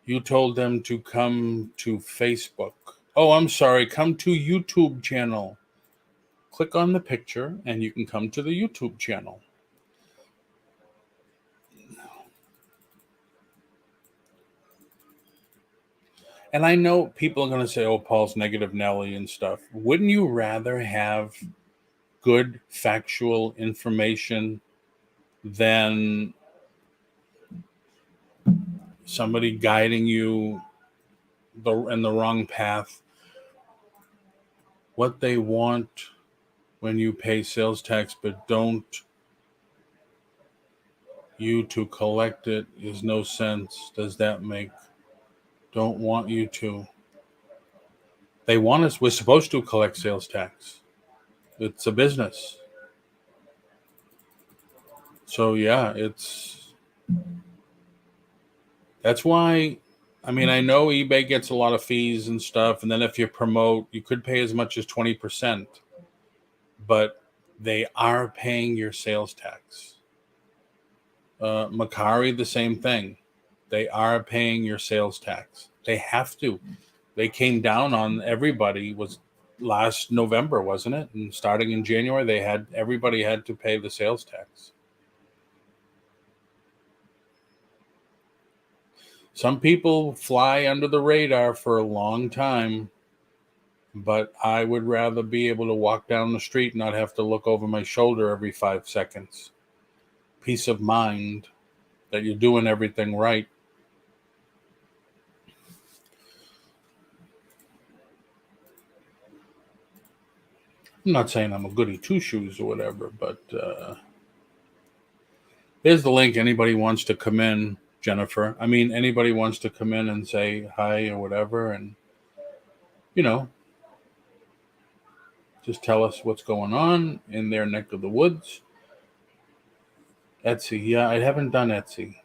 You told them to come to Facebook. Oh, I'm sorry. Come to YouTube channel. Click on the picture and you can come to the YouTube channel. And I know people are going to say, oh, Paul's negative Nelly and stuff. Wouldn't you rather have good factual information than somebody guiding you in the wrong path? What they want when you pay sales tax but don't you to collect it is no sense. Does that make? Don't want you to. They want us. We're supposed to collect sales tax. It's a business. So yeah, that's why. I mean, I know eBay gets a lot of fees and stuff, and then if you promote, you could pay as much as 20%, but they are paying your sales tax. Macari, the same thing. They are paying your sales tax. They have to. They came down on everybody. Was last November, wasn't it? And starting in January, everybody had to pay the sales tax. Some people fly under the radar for a long time, but I would rather be able to walk down the street and not have to look over my shoulder every 5 seconds. Peace of mind that you're doing everything right. I'm not saying I'm a goody two-shoes or whatever, but there's the link. Anybody wants to come in, Jennifer. I mean, anybody wants to come in and say hi or whatever, and, just tell us what's going on in their neck of the woods. Etsy. Yeah, I haven't done Etsy.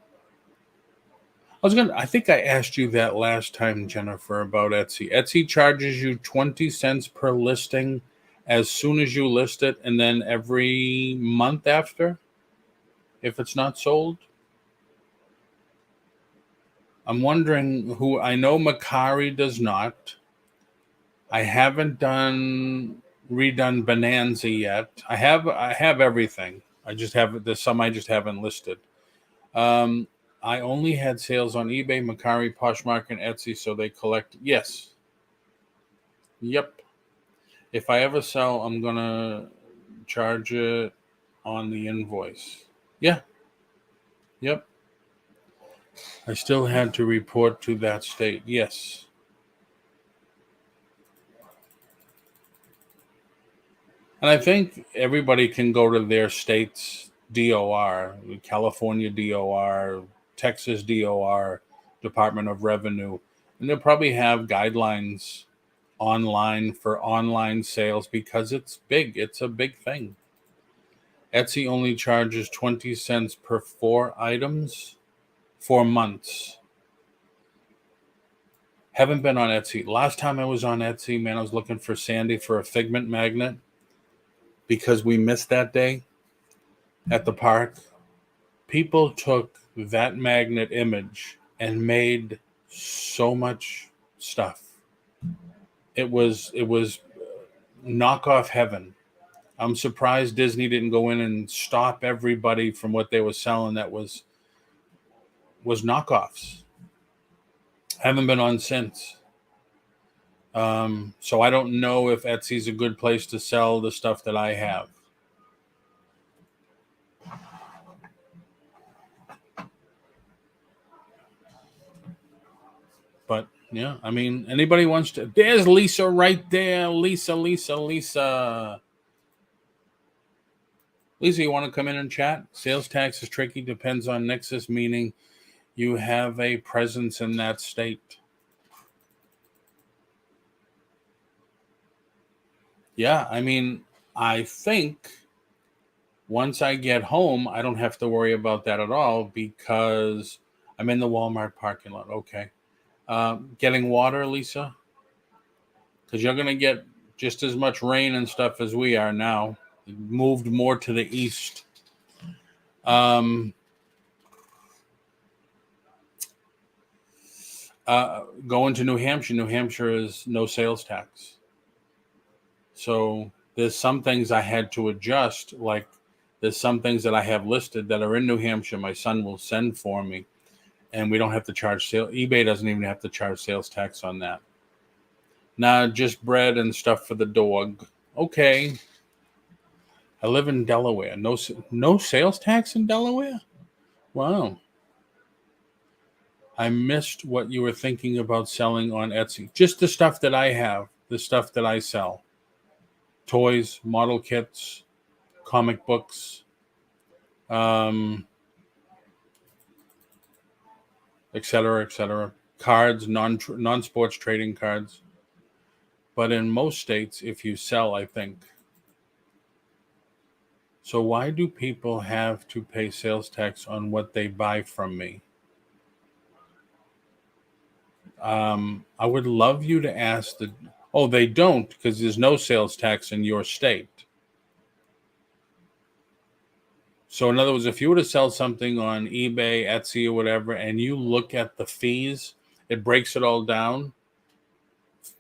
I think I asked you that last time, Jennifer, about Etsy. Etsy charges you 20 cents per listing as soon as you list it, and then every month after, if it's not sold. I'm wondering who, I know Macari does not. I haven't redone Bonanza yet. I have everything. There's some I just haven't listed. I only had sales on eBay, Macari, Poshmark, and Etsy, so they collect. Yes. Yep. If I ever sell, I'm gonna charge it on the invoice. Yeah. Yep. I still had to report to that state. Yes. And I think everybody can go to their state's DOR, California DOR, Texas DOR, Department of Revenue, and they'll probably have guidelines online for online sales because it's big. It's a big thing. Etsy only charges 20 cents per 4 items, 4 months. Haven't been on Etsy. Last time I was on Etsy, man, I was looking for Sandy for a Figment magnet because we missed that day at the park. People took that magnet image and made so much stuff. It was knockoff heaven. I'm surprised Disney didn't go in and stop everybody from what they were selling that was knockoffs. Haven't been on since. So I don't know if Etsy's a good place to sell the stuff that I have. But yeah, I mean, anybody wants to. There's Lisa right there. Lisa. Lisa, you want to come in and chat? Sales tax is tricky. Depends on nexus, meaning you have a presence in that state. Yeah, I mean, I think once I get home, I don't have to worry about that at all because I'm in the Walmart parking lot. Okay. Getting water, Lisa? Because you're going to get just as much rain and stuff as we are now. It moved more to the east. Going to New Hampshire. New Hampshire is no sales tax. So there's some things I had to adjust, like there's some things that I have listed that are in New Hampshire my son will send for me, and we don't have to charge sale. eBay doesn't even have to charge sales tax on that. Nah, just bread and stuff for the dog. Okay. I live in Delaware. No sales tax in Delaware? Wow. I missed what you were thinking about selling on Etsy. Just the stuff that I have, the stuff that I sell. Toys, model kits, comic books, etc., etc. Cards, non-sports trading cards. But in most states, if you sell, I think. So why do people have to pay sales tax on what they buy from me? I would love you to ask Oh, they don't because there's no sales tax in your state. So in other words, if you were to sell something on eBay, Etsy, or whatever, and you look at the fees, it breaks it all down.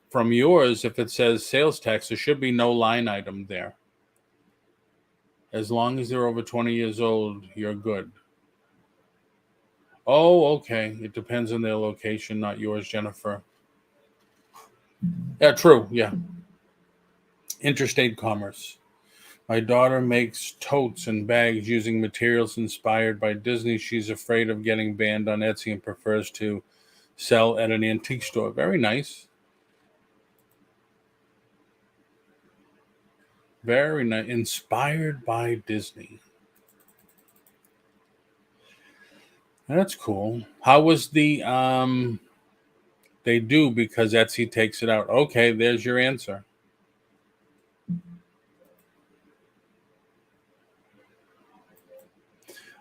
From yours, if it says sales tax, there should be no line item there. As long as they're over 20 years old, you're good. Oh, okay. It depends on their location, not yours, Jennifer. Yeah, true. Yeah. Interstate commerce. My daughter makes totes and bags using materials inspired by Disney. She's afraid of getting banned on Etsy and prefers to sell at an antique store. Very nice. Very nice. Inspired by Disney. That's cool. How was the they do because Etsy takes it out. Okay, there's your answer.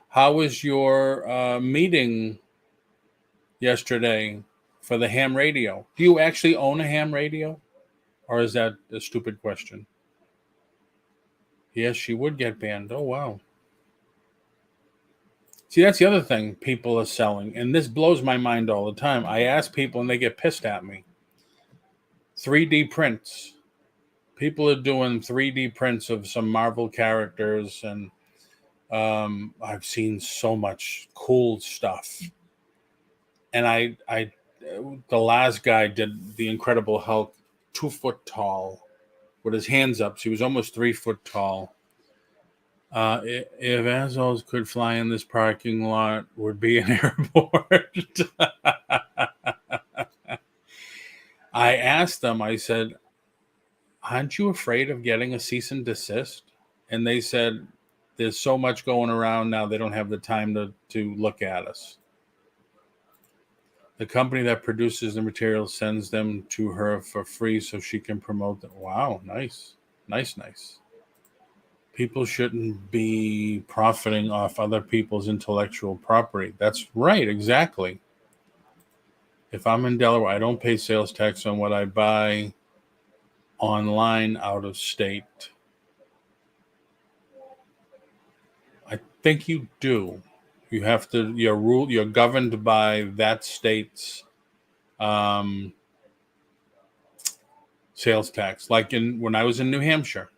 How was your meeting yesterday for the ham radio. Do you actually own a ham radio? Or is that a stupid question? Yes, she would get banned. Oh, wow. See, that's the other thing people are selling. And this blows my mind all the time. I ask people and they get pissed at me. 3D prints. People are doing 3D prints of some Marvel characters. And I've seen so much cool stuff. And the last guy did the Incredible Hulk 2 foot tall with his hands up. So he was almost 3 foot tall. If assholes could fly in this parking lot, would be an airport. I asked them, I said, aren't you afraid of getting a cease and desist? And they said, there's so much going around now, they don't have the time to look at us. The company that produces the materials sends them to her for free so she can promote them. Wow, nice. Nice. People shouldn't be profiting off other people's intellectual property. That's right, exactly. If I'm in Delaware, I don't pay sales tax on what I buy online out of state. I think you do. You have to. You're governed by that state's sales tax. Like when I was in New Hampshire.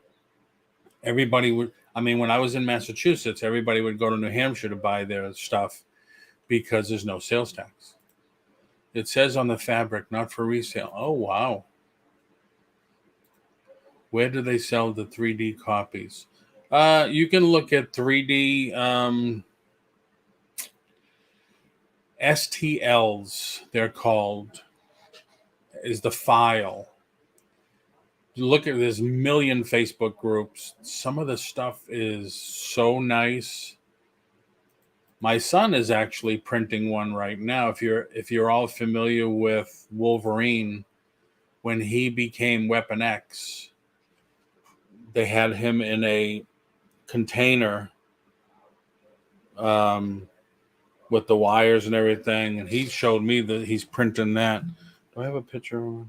Everybody would, when I was in Massachusetts, everybody would go to New Hampshire to buy their stuff because there's no sales tax. It says on the fabric, not for resale. Oh, wow. Where do they sell the 3D copies? You can look at 3D STLs, they're called, is the file. Look at this million Facebook groups. Some of the stuff is so nice. My son is actually printing one right now. If you're all familiar with Wolverine, when he became Weapon X, they had him in a container with the wires and everything, and he showed me that he's printing that. Do I have a picture?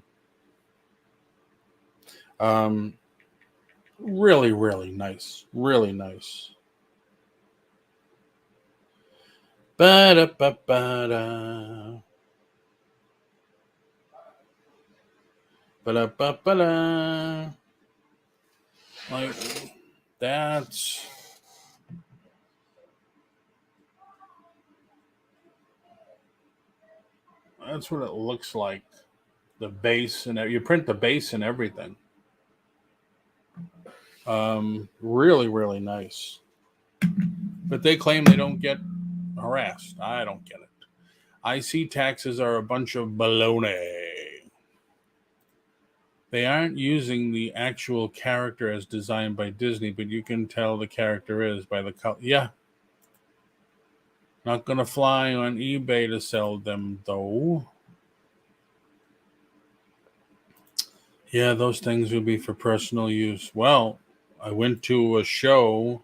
Really, really nice. Really nice. Ba-da-ba-ba-da. Ba-da-ba-ba-da. Like, that's what it looks like. The base, and you print the base and everything. Really, really nice. But they claim they don't get harassed. I don't get it. IC taxes are a bunch of baloney. They aren't using the actual character as designed by Disney, but you can tell the character is by the color. Yeah. Not going to fly on eBay to sell them, though. Yeah, those things would be for personal use. Well, I went to a show,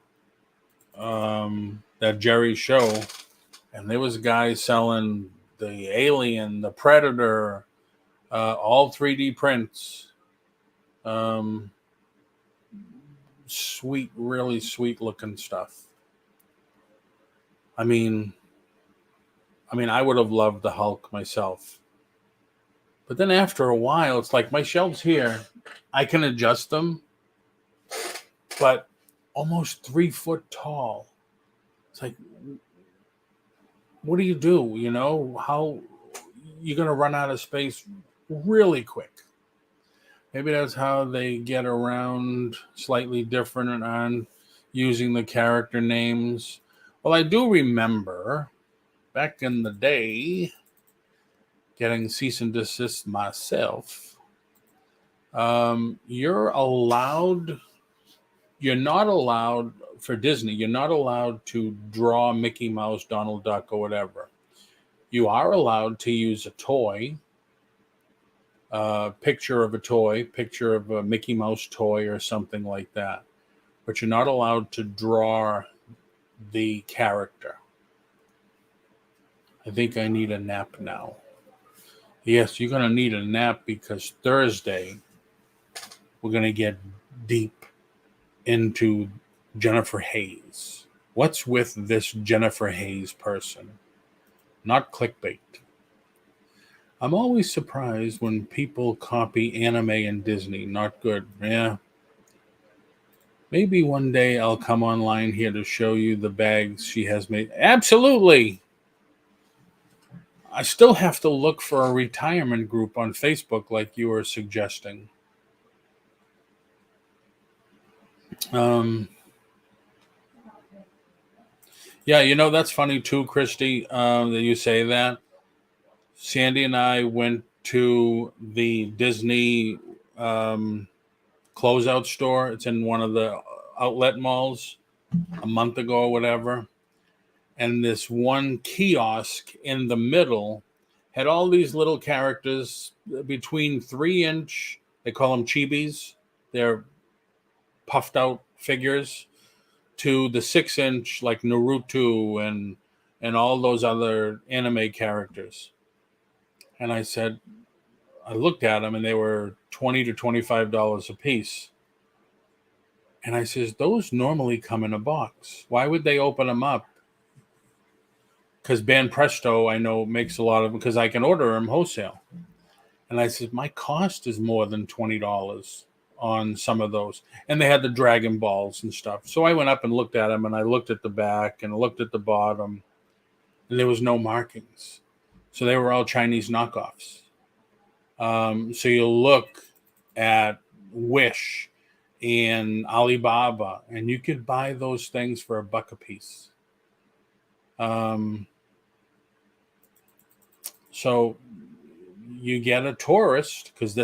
that Jerry show, and there was guys selling the Alien, the Predator, all 3D prints. Sweet, really sweet looking stuff. I would have loved the Hulk myself. But then after a while, it's like my shelves here, I can adjust them, but almost 3 foot tall. It's like, what do you do? How you're going to run out of space really quick. Maybe that's how they get around slightly different on using the character names. Well, I do remember back in the day getting cease and desist myself. You're not allowed for Disney, you're not allowed to draw Mickey Mouse, Donald Duck, or whatever. You are allowed to use a toy, picture of a toy, picture of a Mickey Mouse toy or something like that. But you're not allowed to draw the character. I think I need a nap now. Yes, you're going to need a nap because Thursday we're going to get deep into Jennifer Hayes. What's with this Jennifer Hayes person? Not clickbait. I'm always surprised when people copy anime and Disney. Not good. Yeah. Maybe one day I'll come online here to show you the bags she has made. Absolutely. I still have to look for a retirement group on Facebook like you were suggesting. Yeah, that's funny too, Christy, that you say that. Sandy and I went to the Disney closeout store. It's in one of the outlet malls a month ago or whatever. And this one kiosk in the middle had all these little characters between 3-inch, they call them chibis. They're puffed out figures, to the 6-inch like Naruto and all those other anime characters. And I looked at them and they were $20 to $25 a piece. And I says, those normally come in a box. Why would they open them up? Because Ban Presto, I know, makes a lot of them because I can order them wholesale. And I said, my cost is more than $20 on some of those. And they had the Dragon Balls and stuff. So I went up and looked at them, and I looked at the back and looked at the bottom, and there was no markings. So they were all Chinese knockoffs. So you look at Wish and Alibaba, and you could buy those things for $1 a piece. So you get a tourist, because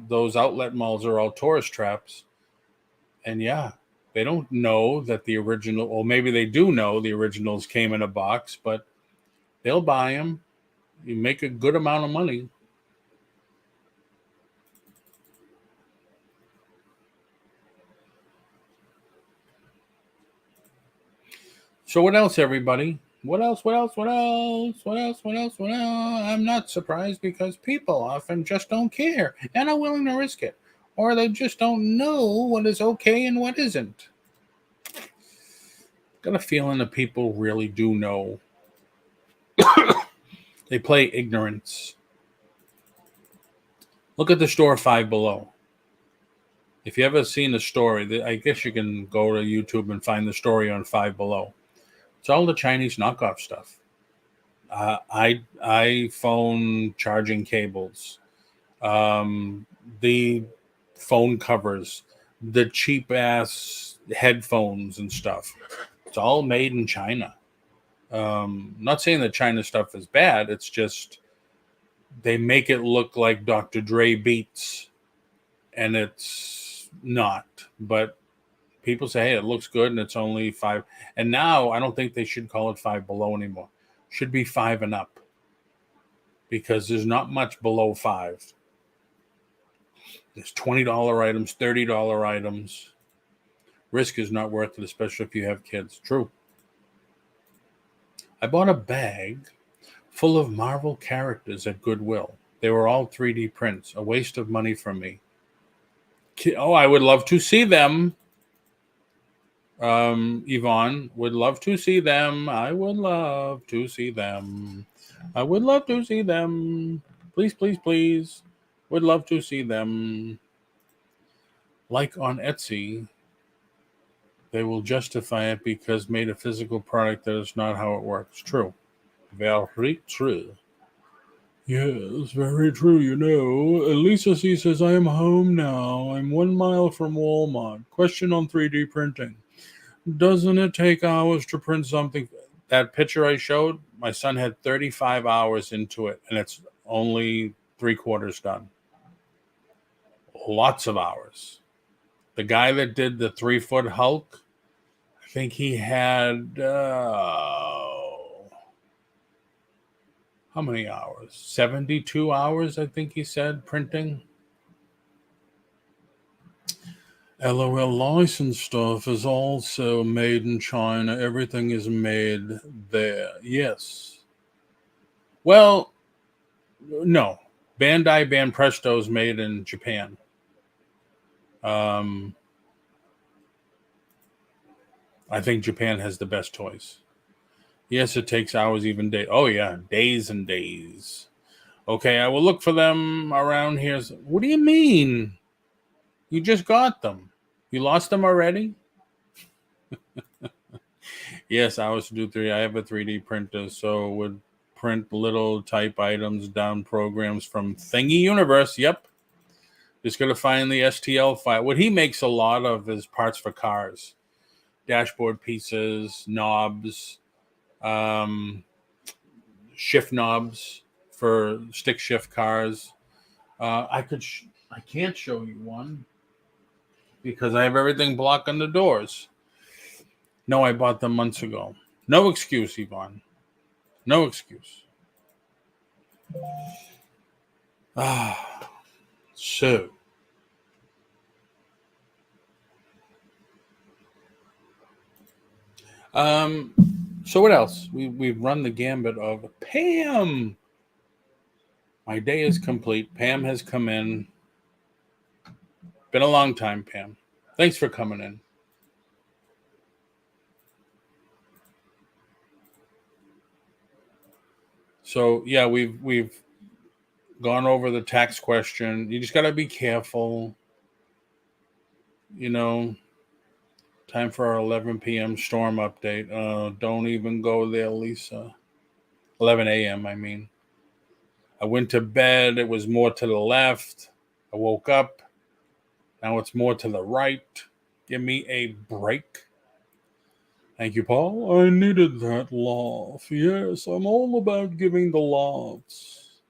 those outlet malls are all tourist traps. And yeah, they don't know that the original, or maybe they do know the originals came in a box, but they'll buy them. You make a good amount of money. So what else, everybody? What else? I'm not surprised because people often just don't care and are willing to risk it. Or they just don't know what is okay and what isn't. Got a feeling that people really do know. They play ignorance. Look at the store Five Below. If you ever seen the story, I guess you can go to YouTube and find the story on Five Below. It's all the Chinese knockoff stuff. iPhone charging cables, the phone covers, the cheap ass headphones and stuff. It's all made in China. Not saying that China stuff is bad. It's just they make it look like Dr. Dre beats, and it's not. But people say, hey, it looks good, and it's only $5. And now I don't think they should call it Five Below anymore. It should be $5 and up, because there's not much below $5. There's $20 items, $30 items. Risk is not worth it, especially if you have kids. True. I bought a bag full of Marvel characters at Goodwill. They were all 3D prints. A waste of money from me. Oh, I would love to see them. Yvonne, would love to see them. I would love to see them. I would love to see them. Please, please, please. Would love to see them. Like on Etsy, they will justify it because made a physical product that is not how it works. True. Very true. Yes, very true, Lisa C says, I am home now. I'm 1 mile from Walmart. Question on 3D printing. Doesn't it take hours to print something? That picture I showed, my son had 35 hours into it, and it's only 3/4 done. Lots of hours. The guy that did the 3-foot Hulk, I think he had, how many hours? 72 hours, I think he said, printing. LOL licensed stuff is also made in China. Everything is made there. Yes. Well, no. Bandai Banpresto is made in Japan. I think Japan has the best toys. Yes, it takes hours, even days. Oh, yeah, days and days. Okay, I will look for them around here. What do you mean? You just got them. You lost them already? Yes, hours to do 3. I have a 3D printer, so would print little type items down programs from Thingy Universe. Yep. Just got to find the STL file. What he makes a lot of is parts for cars. Dashboard pieces, knobs, shift knobs for stick shift cars. I can't show you one because I have everything blocking the doors. No, I bought them months ago. No excuse, Yvonne. No excuse. So. So what else? We've run the gambit of Pam. My day is complete. Pam has come in. Been a long time, Pam. Thanks for coming in. So yeah, we've gone over the tax question. You just got to be careful. You know, time for our 11 p.m. storm update. Don't even go there, Lisa. 11 a.m. I mean. I went to bed. It was more to the left. I woke up. Now it's more to the right. Give me a break. Thank you, Paul. I needed that laugh. Yes, I'm all about giving the laughs.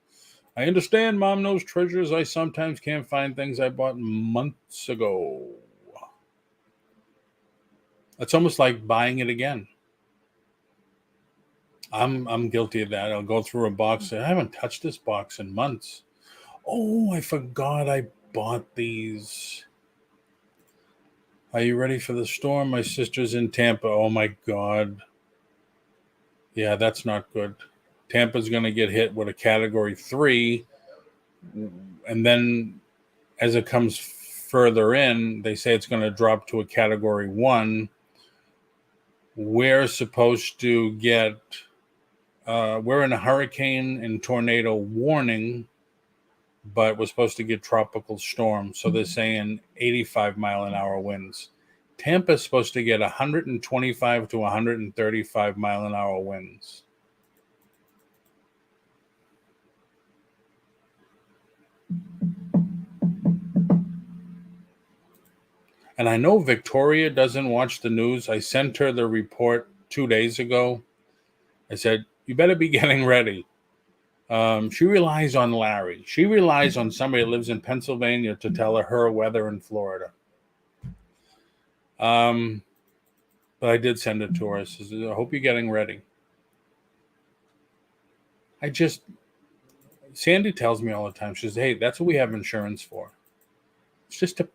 I understand Mom knows treasures. I sometimes can't find things I bought months ago. It's almost like buying it again. I'm guilty of that. I'll go through a box. I haven't touched this box in months. Oh, I forgot I bought these. Are you ready for the storm? My sister's in Tampa. Oh, my God. Yeah, that's not good. Tampa's going to get hit with a Category 3. And then as it comes further in, they say it's going to drop to a Category 1. We're supposed to get... we're in a hurricane and tornado warning, but we're supposed to get tropical storm. So they're saying 85-mile-an-hour winds. Tampa's supposed to get 125 to 135-mile-an-hour winds. And I know Victoria doesn't watch the news. I sent her the report 2 days ago. I said, you better be getting ready. She relies on Larry. She relies on somebody that lives in Pennsylvania to tell her weather in Florida. But I did send it to her. I said, I hope you're getting ready. Sandy tells me all the time, she says, hey, that's what we have insurance for. It's just a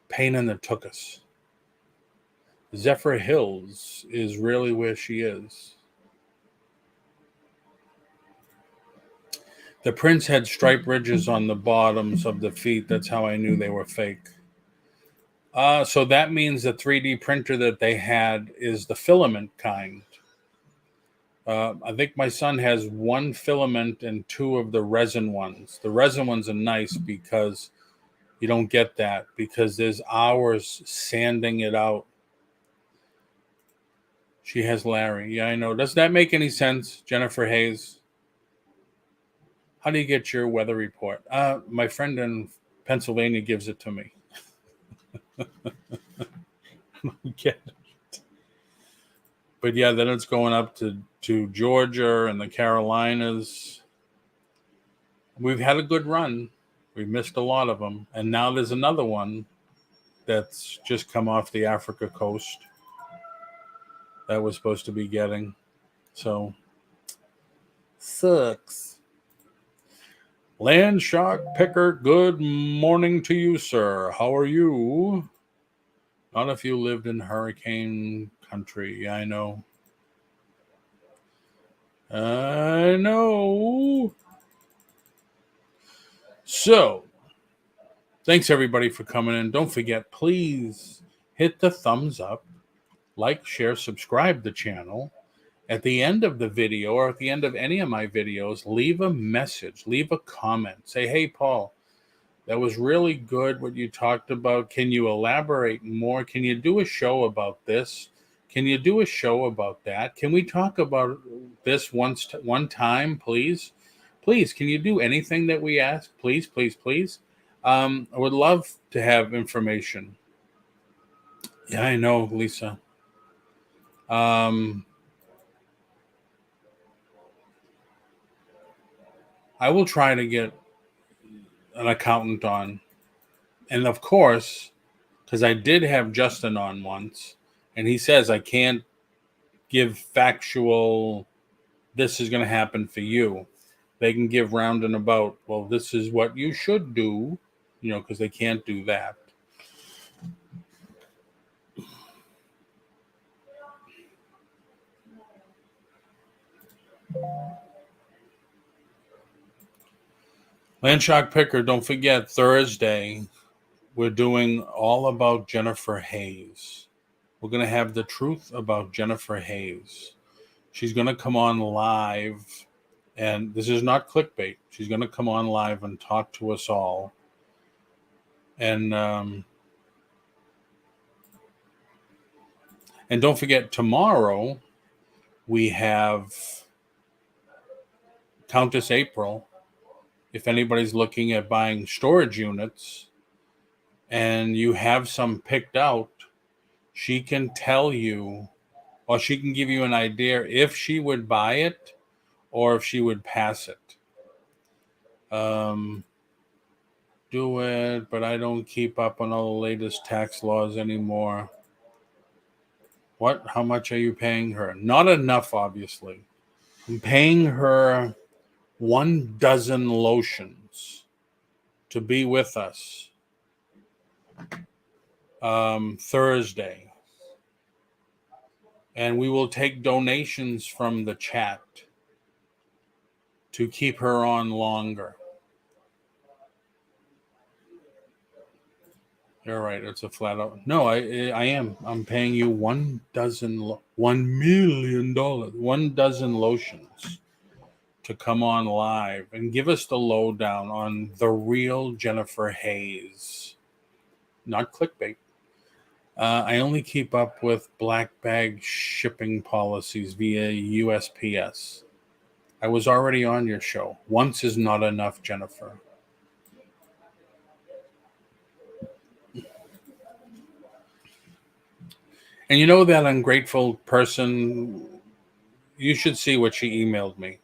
pain in the tuchus. Zephyr Hills is really where she is. The prints had stripe ridges on the bottoms of the feet. That's how I knew they were fake. So that means the 3D printer that they had is the filament kind. I think my son has one filament and 2 of the resin ones. The resin ones are nice because you don't get that because there's hours sanding it out. She has Larry. Yeah, I know. Does that make any sense, Jennifer Hayes? How do you get your weather report? My friend in Pennsylvania gives it to me. I don't get it. But yeah, then it's going up to Georgia and the Carolinas. We've had a good run. We've missed a lot of them. And now there's another one that's just come off the Africa coast that we're supposed to be getting. So, sucks. Land Shark Picker, good morning to you, sir. How are you? Not if you lived in hurricane country. Yeah, I know. I know. So, thanks everybody for coming in. Don't forget, please hit the thumbs up, like, share, subscribe the channel. At the end of the video or at the end of any of my videos, leave a message, leave a comment. Say, hey, Paul, that was really good what you talked about. Can you elaborate more? Can you do a show about this? Can you do a show about that? Can we talk about this one time, please? Please, can you do anything that we ask? Please, please, please. I would love to have information. Yeah, I know, Lisa. I will try to get an accountant on. And of course, because I did have Justin on once, and he says I can't give factual, this is going to happen for you. They can give round and about, well, this is what you should do, because they can't do that. Landshark Picker, don't forget, Thursday, we're doing all about Jennifer Hayes. We're going to have the truth about Jennifer Hayes. She's going to come on live, and this is not clickbait. She's going to come on live and talk to us all. And don't forget, tomorrow we have Countess April. If anybody's looking at buying storage units and you have some picked out, she can tell you, or she can give you an idea if she would buy it or if she would pass it. Do it, but I don't keep up on all the latest tax laws anymore. What? How much are you paying her? Not enough, obviously. I'm paying her 12 lotions to be with us Thursday. And we will take donations from the chat to keep her on longer. You're right. It's a flat out. No, I am. I'm paying you $1 million, 12 lotions to come on live and give us the lowdown on the real Jennifer Hayes. Not clickbait. I only keep up with black bag shipping policies via USPS. I was already on your show. Once is not enough, Jennifer. And you know that ungrateful person, you should see what she emailed me.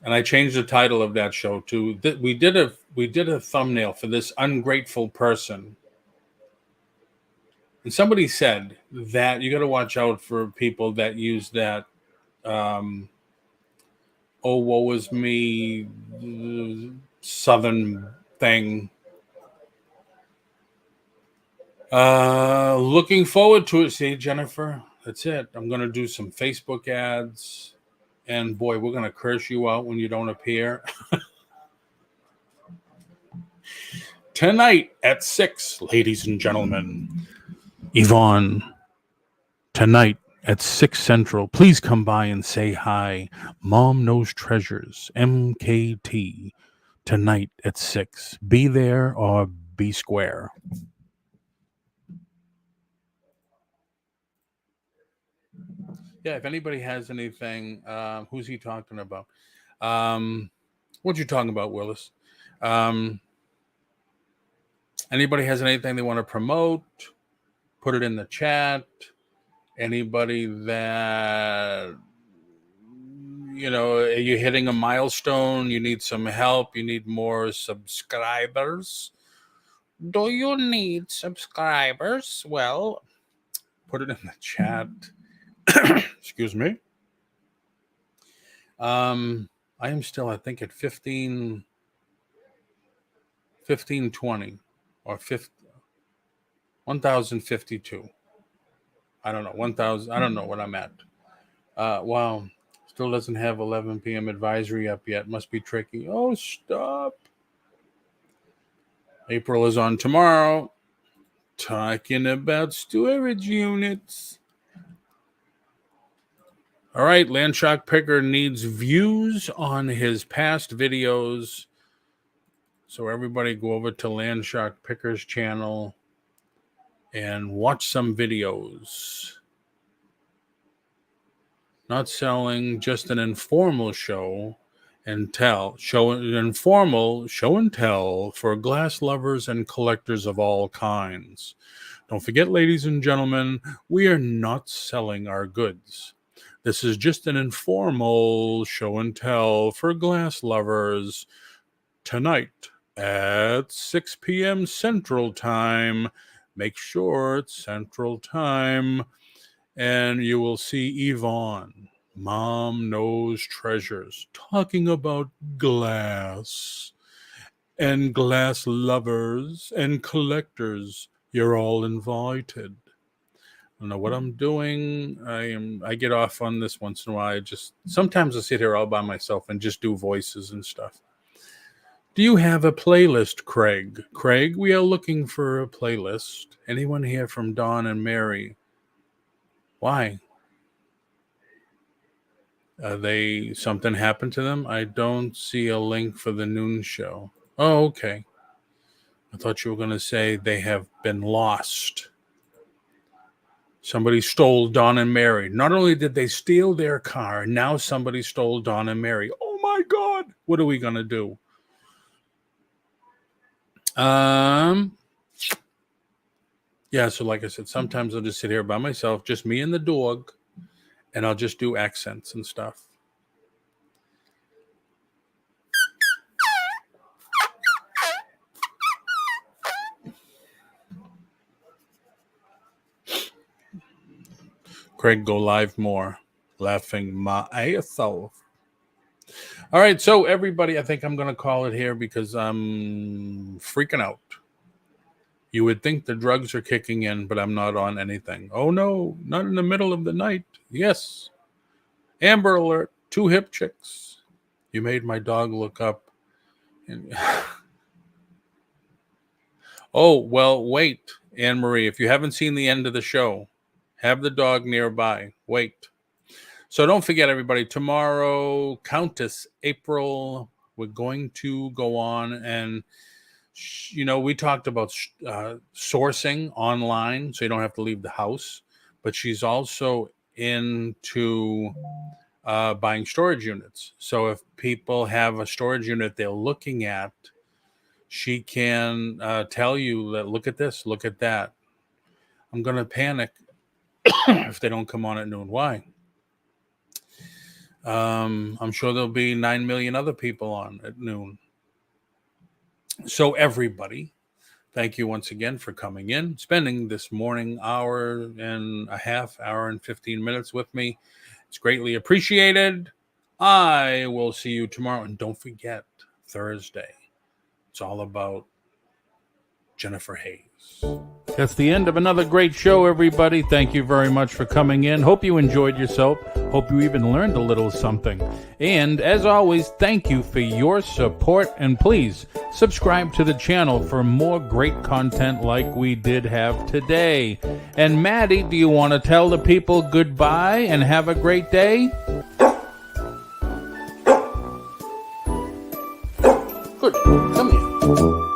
And I changed the title of that show to, we did a thumbnail for this ungrateful person. And somebody said that you got to watch out for people that use that, oh, woe is me, Southern thing. Looking forward to it. See, Jennifer, that's it. I'm going to do some Facebook ads. And boy, we're going to curse you out when you don't appear. Tonight at 6, ladies and gentlemen. Yvonne, tonight at 6 Central, please come by and say hi. Mom Knows Treasures, MKT, tonight at 6. Be there or be square. Yeah, if anybody has anything, who's he talking about? What you talking about, Willis? Anybody has anything they want to promote, put it in the chat. Anybody that, are you hitting a milestone? You need some help. You need more subscribers. Do you need subscribers? Well, put it in the chat. Excuse me. I am still, I think, at 1520 or 1052. I don't know, 1000. I don't know what I'm at. Wow. Still doesn't have 11 p.m. advisory up yet. Must be tricky. Oh, stop. April is on tomorrow. Talking about storage units. All right, Landshark Picker needs views on his past videos. So everybody go over to Landshark Picker's channel and watch some videos. Not selling, just an informal show and tell. Informal show and tell for glass lovers and collectors of all kinds. Don't forget, ladies and gentlemen, we are not selling our goods. This is just an informal show and tell for glass lovers tonight at 6 p.m. Central Time. Make sure it's Central Time. And you will see Yvonne, Mom Knows Treasures, talking about glass and glass lovers and collectors. You're all invited. I don't know what I'm doing. I get off on this once in a while. Sometimes I sit here all by myself and just do voices and stuff. Do you have a playlist, Craig? Craig, we are looking for a playlist. Anyone here from Dawn and Mary? Why? Something happened to them? I don't see a link for the noon show. Oh, okay. I thought you were going to say they have been lost. Somebody stole Dawn and Mary. Not only did they steal their car, now somebody stole Dawn and Mary. Oh my God. What are we going to do? Yeah, so like I said, sometimes I'll just sit here by myself, just me and the dog, and I'll just do accents and stuff. Craig, go live more. Laughing my ass off. All right, so everybody, I think I'm going to call it here because I'm freaking out. You would think the drugs are kicking in, but I'm not on anything. Oh, no, not in the middle of the night. Yes. Amber Alert, 2 hip chicks. You made my dog look up. Oh, well, wait, Anne-Marie. If you haven't seen the end of the show, have the dog nearby. Wait. So don't forget, everybody, tomorrow, Countess April, we're going to go on and, we talked about sourcing online so you don't have to leave the house, but she's also into buying storage units. So if people have a storage unit they're looking at, she can tell you that, look at this, look at that. I'm going to panic if they don't come on at noon. Why? I'm sure there'll be 9 million other people on at noon. So everybody, thank you once again for coming in, spending this morning hour and 15 minutes with me. It's greatly appreciated. I will see you tomorrow. And don't forget, Thursday, it's all about Jennifer Hayes. That's the end of another great show, everybody. Thank you very much for coming in. Hope you enjoyed yourself. Hope you even learned a little something. And as always, thank you for your support. And please subscribe to the channel for more great content like we did have today. And Maddie, do you want to tell the people goodbye and have a great day? Good. Come here.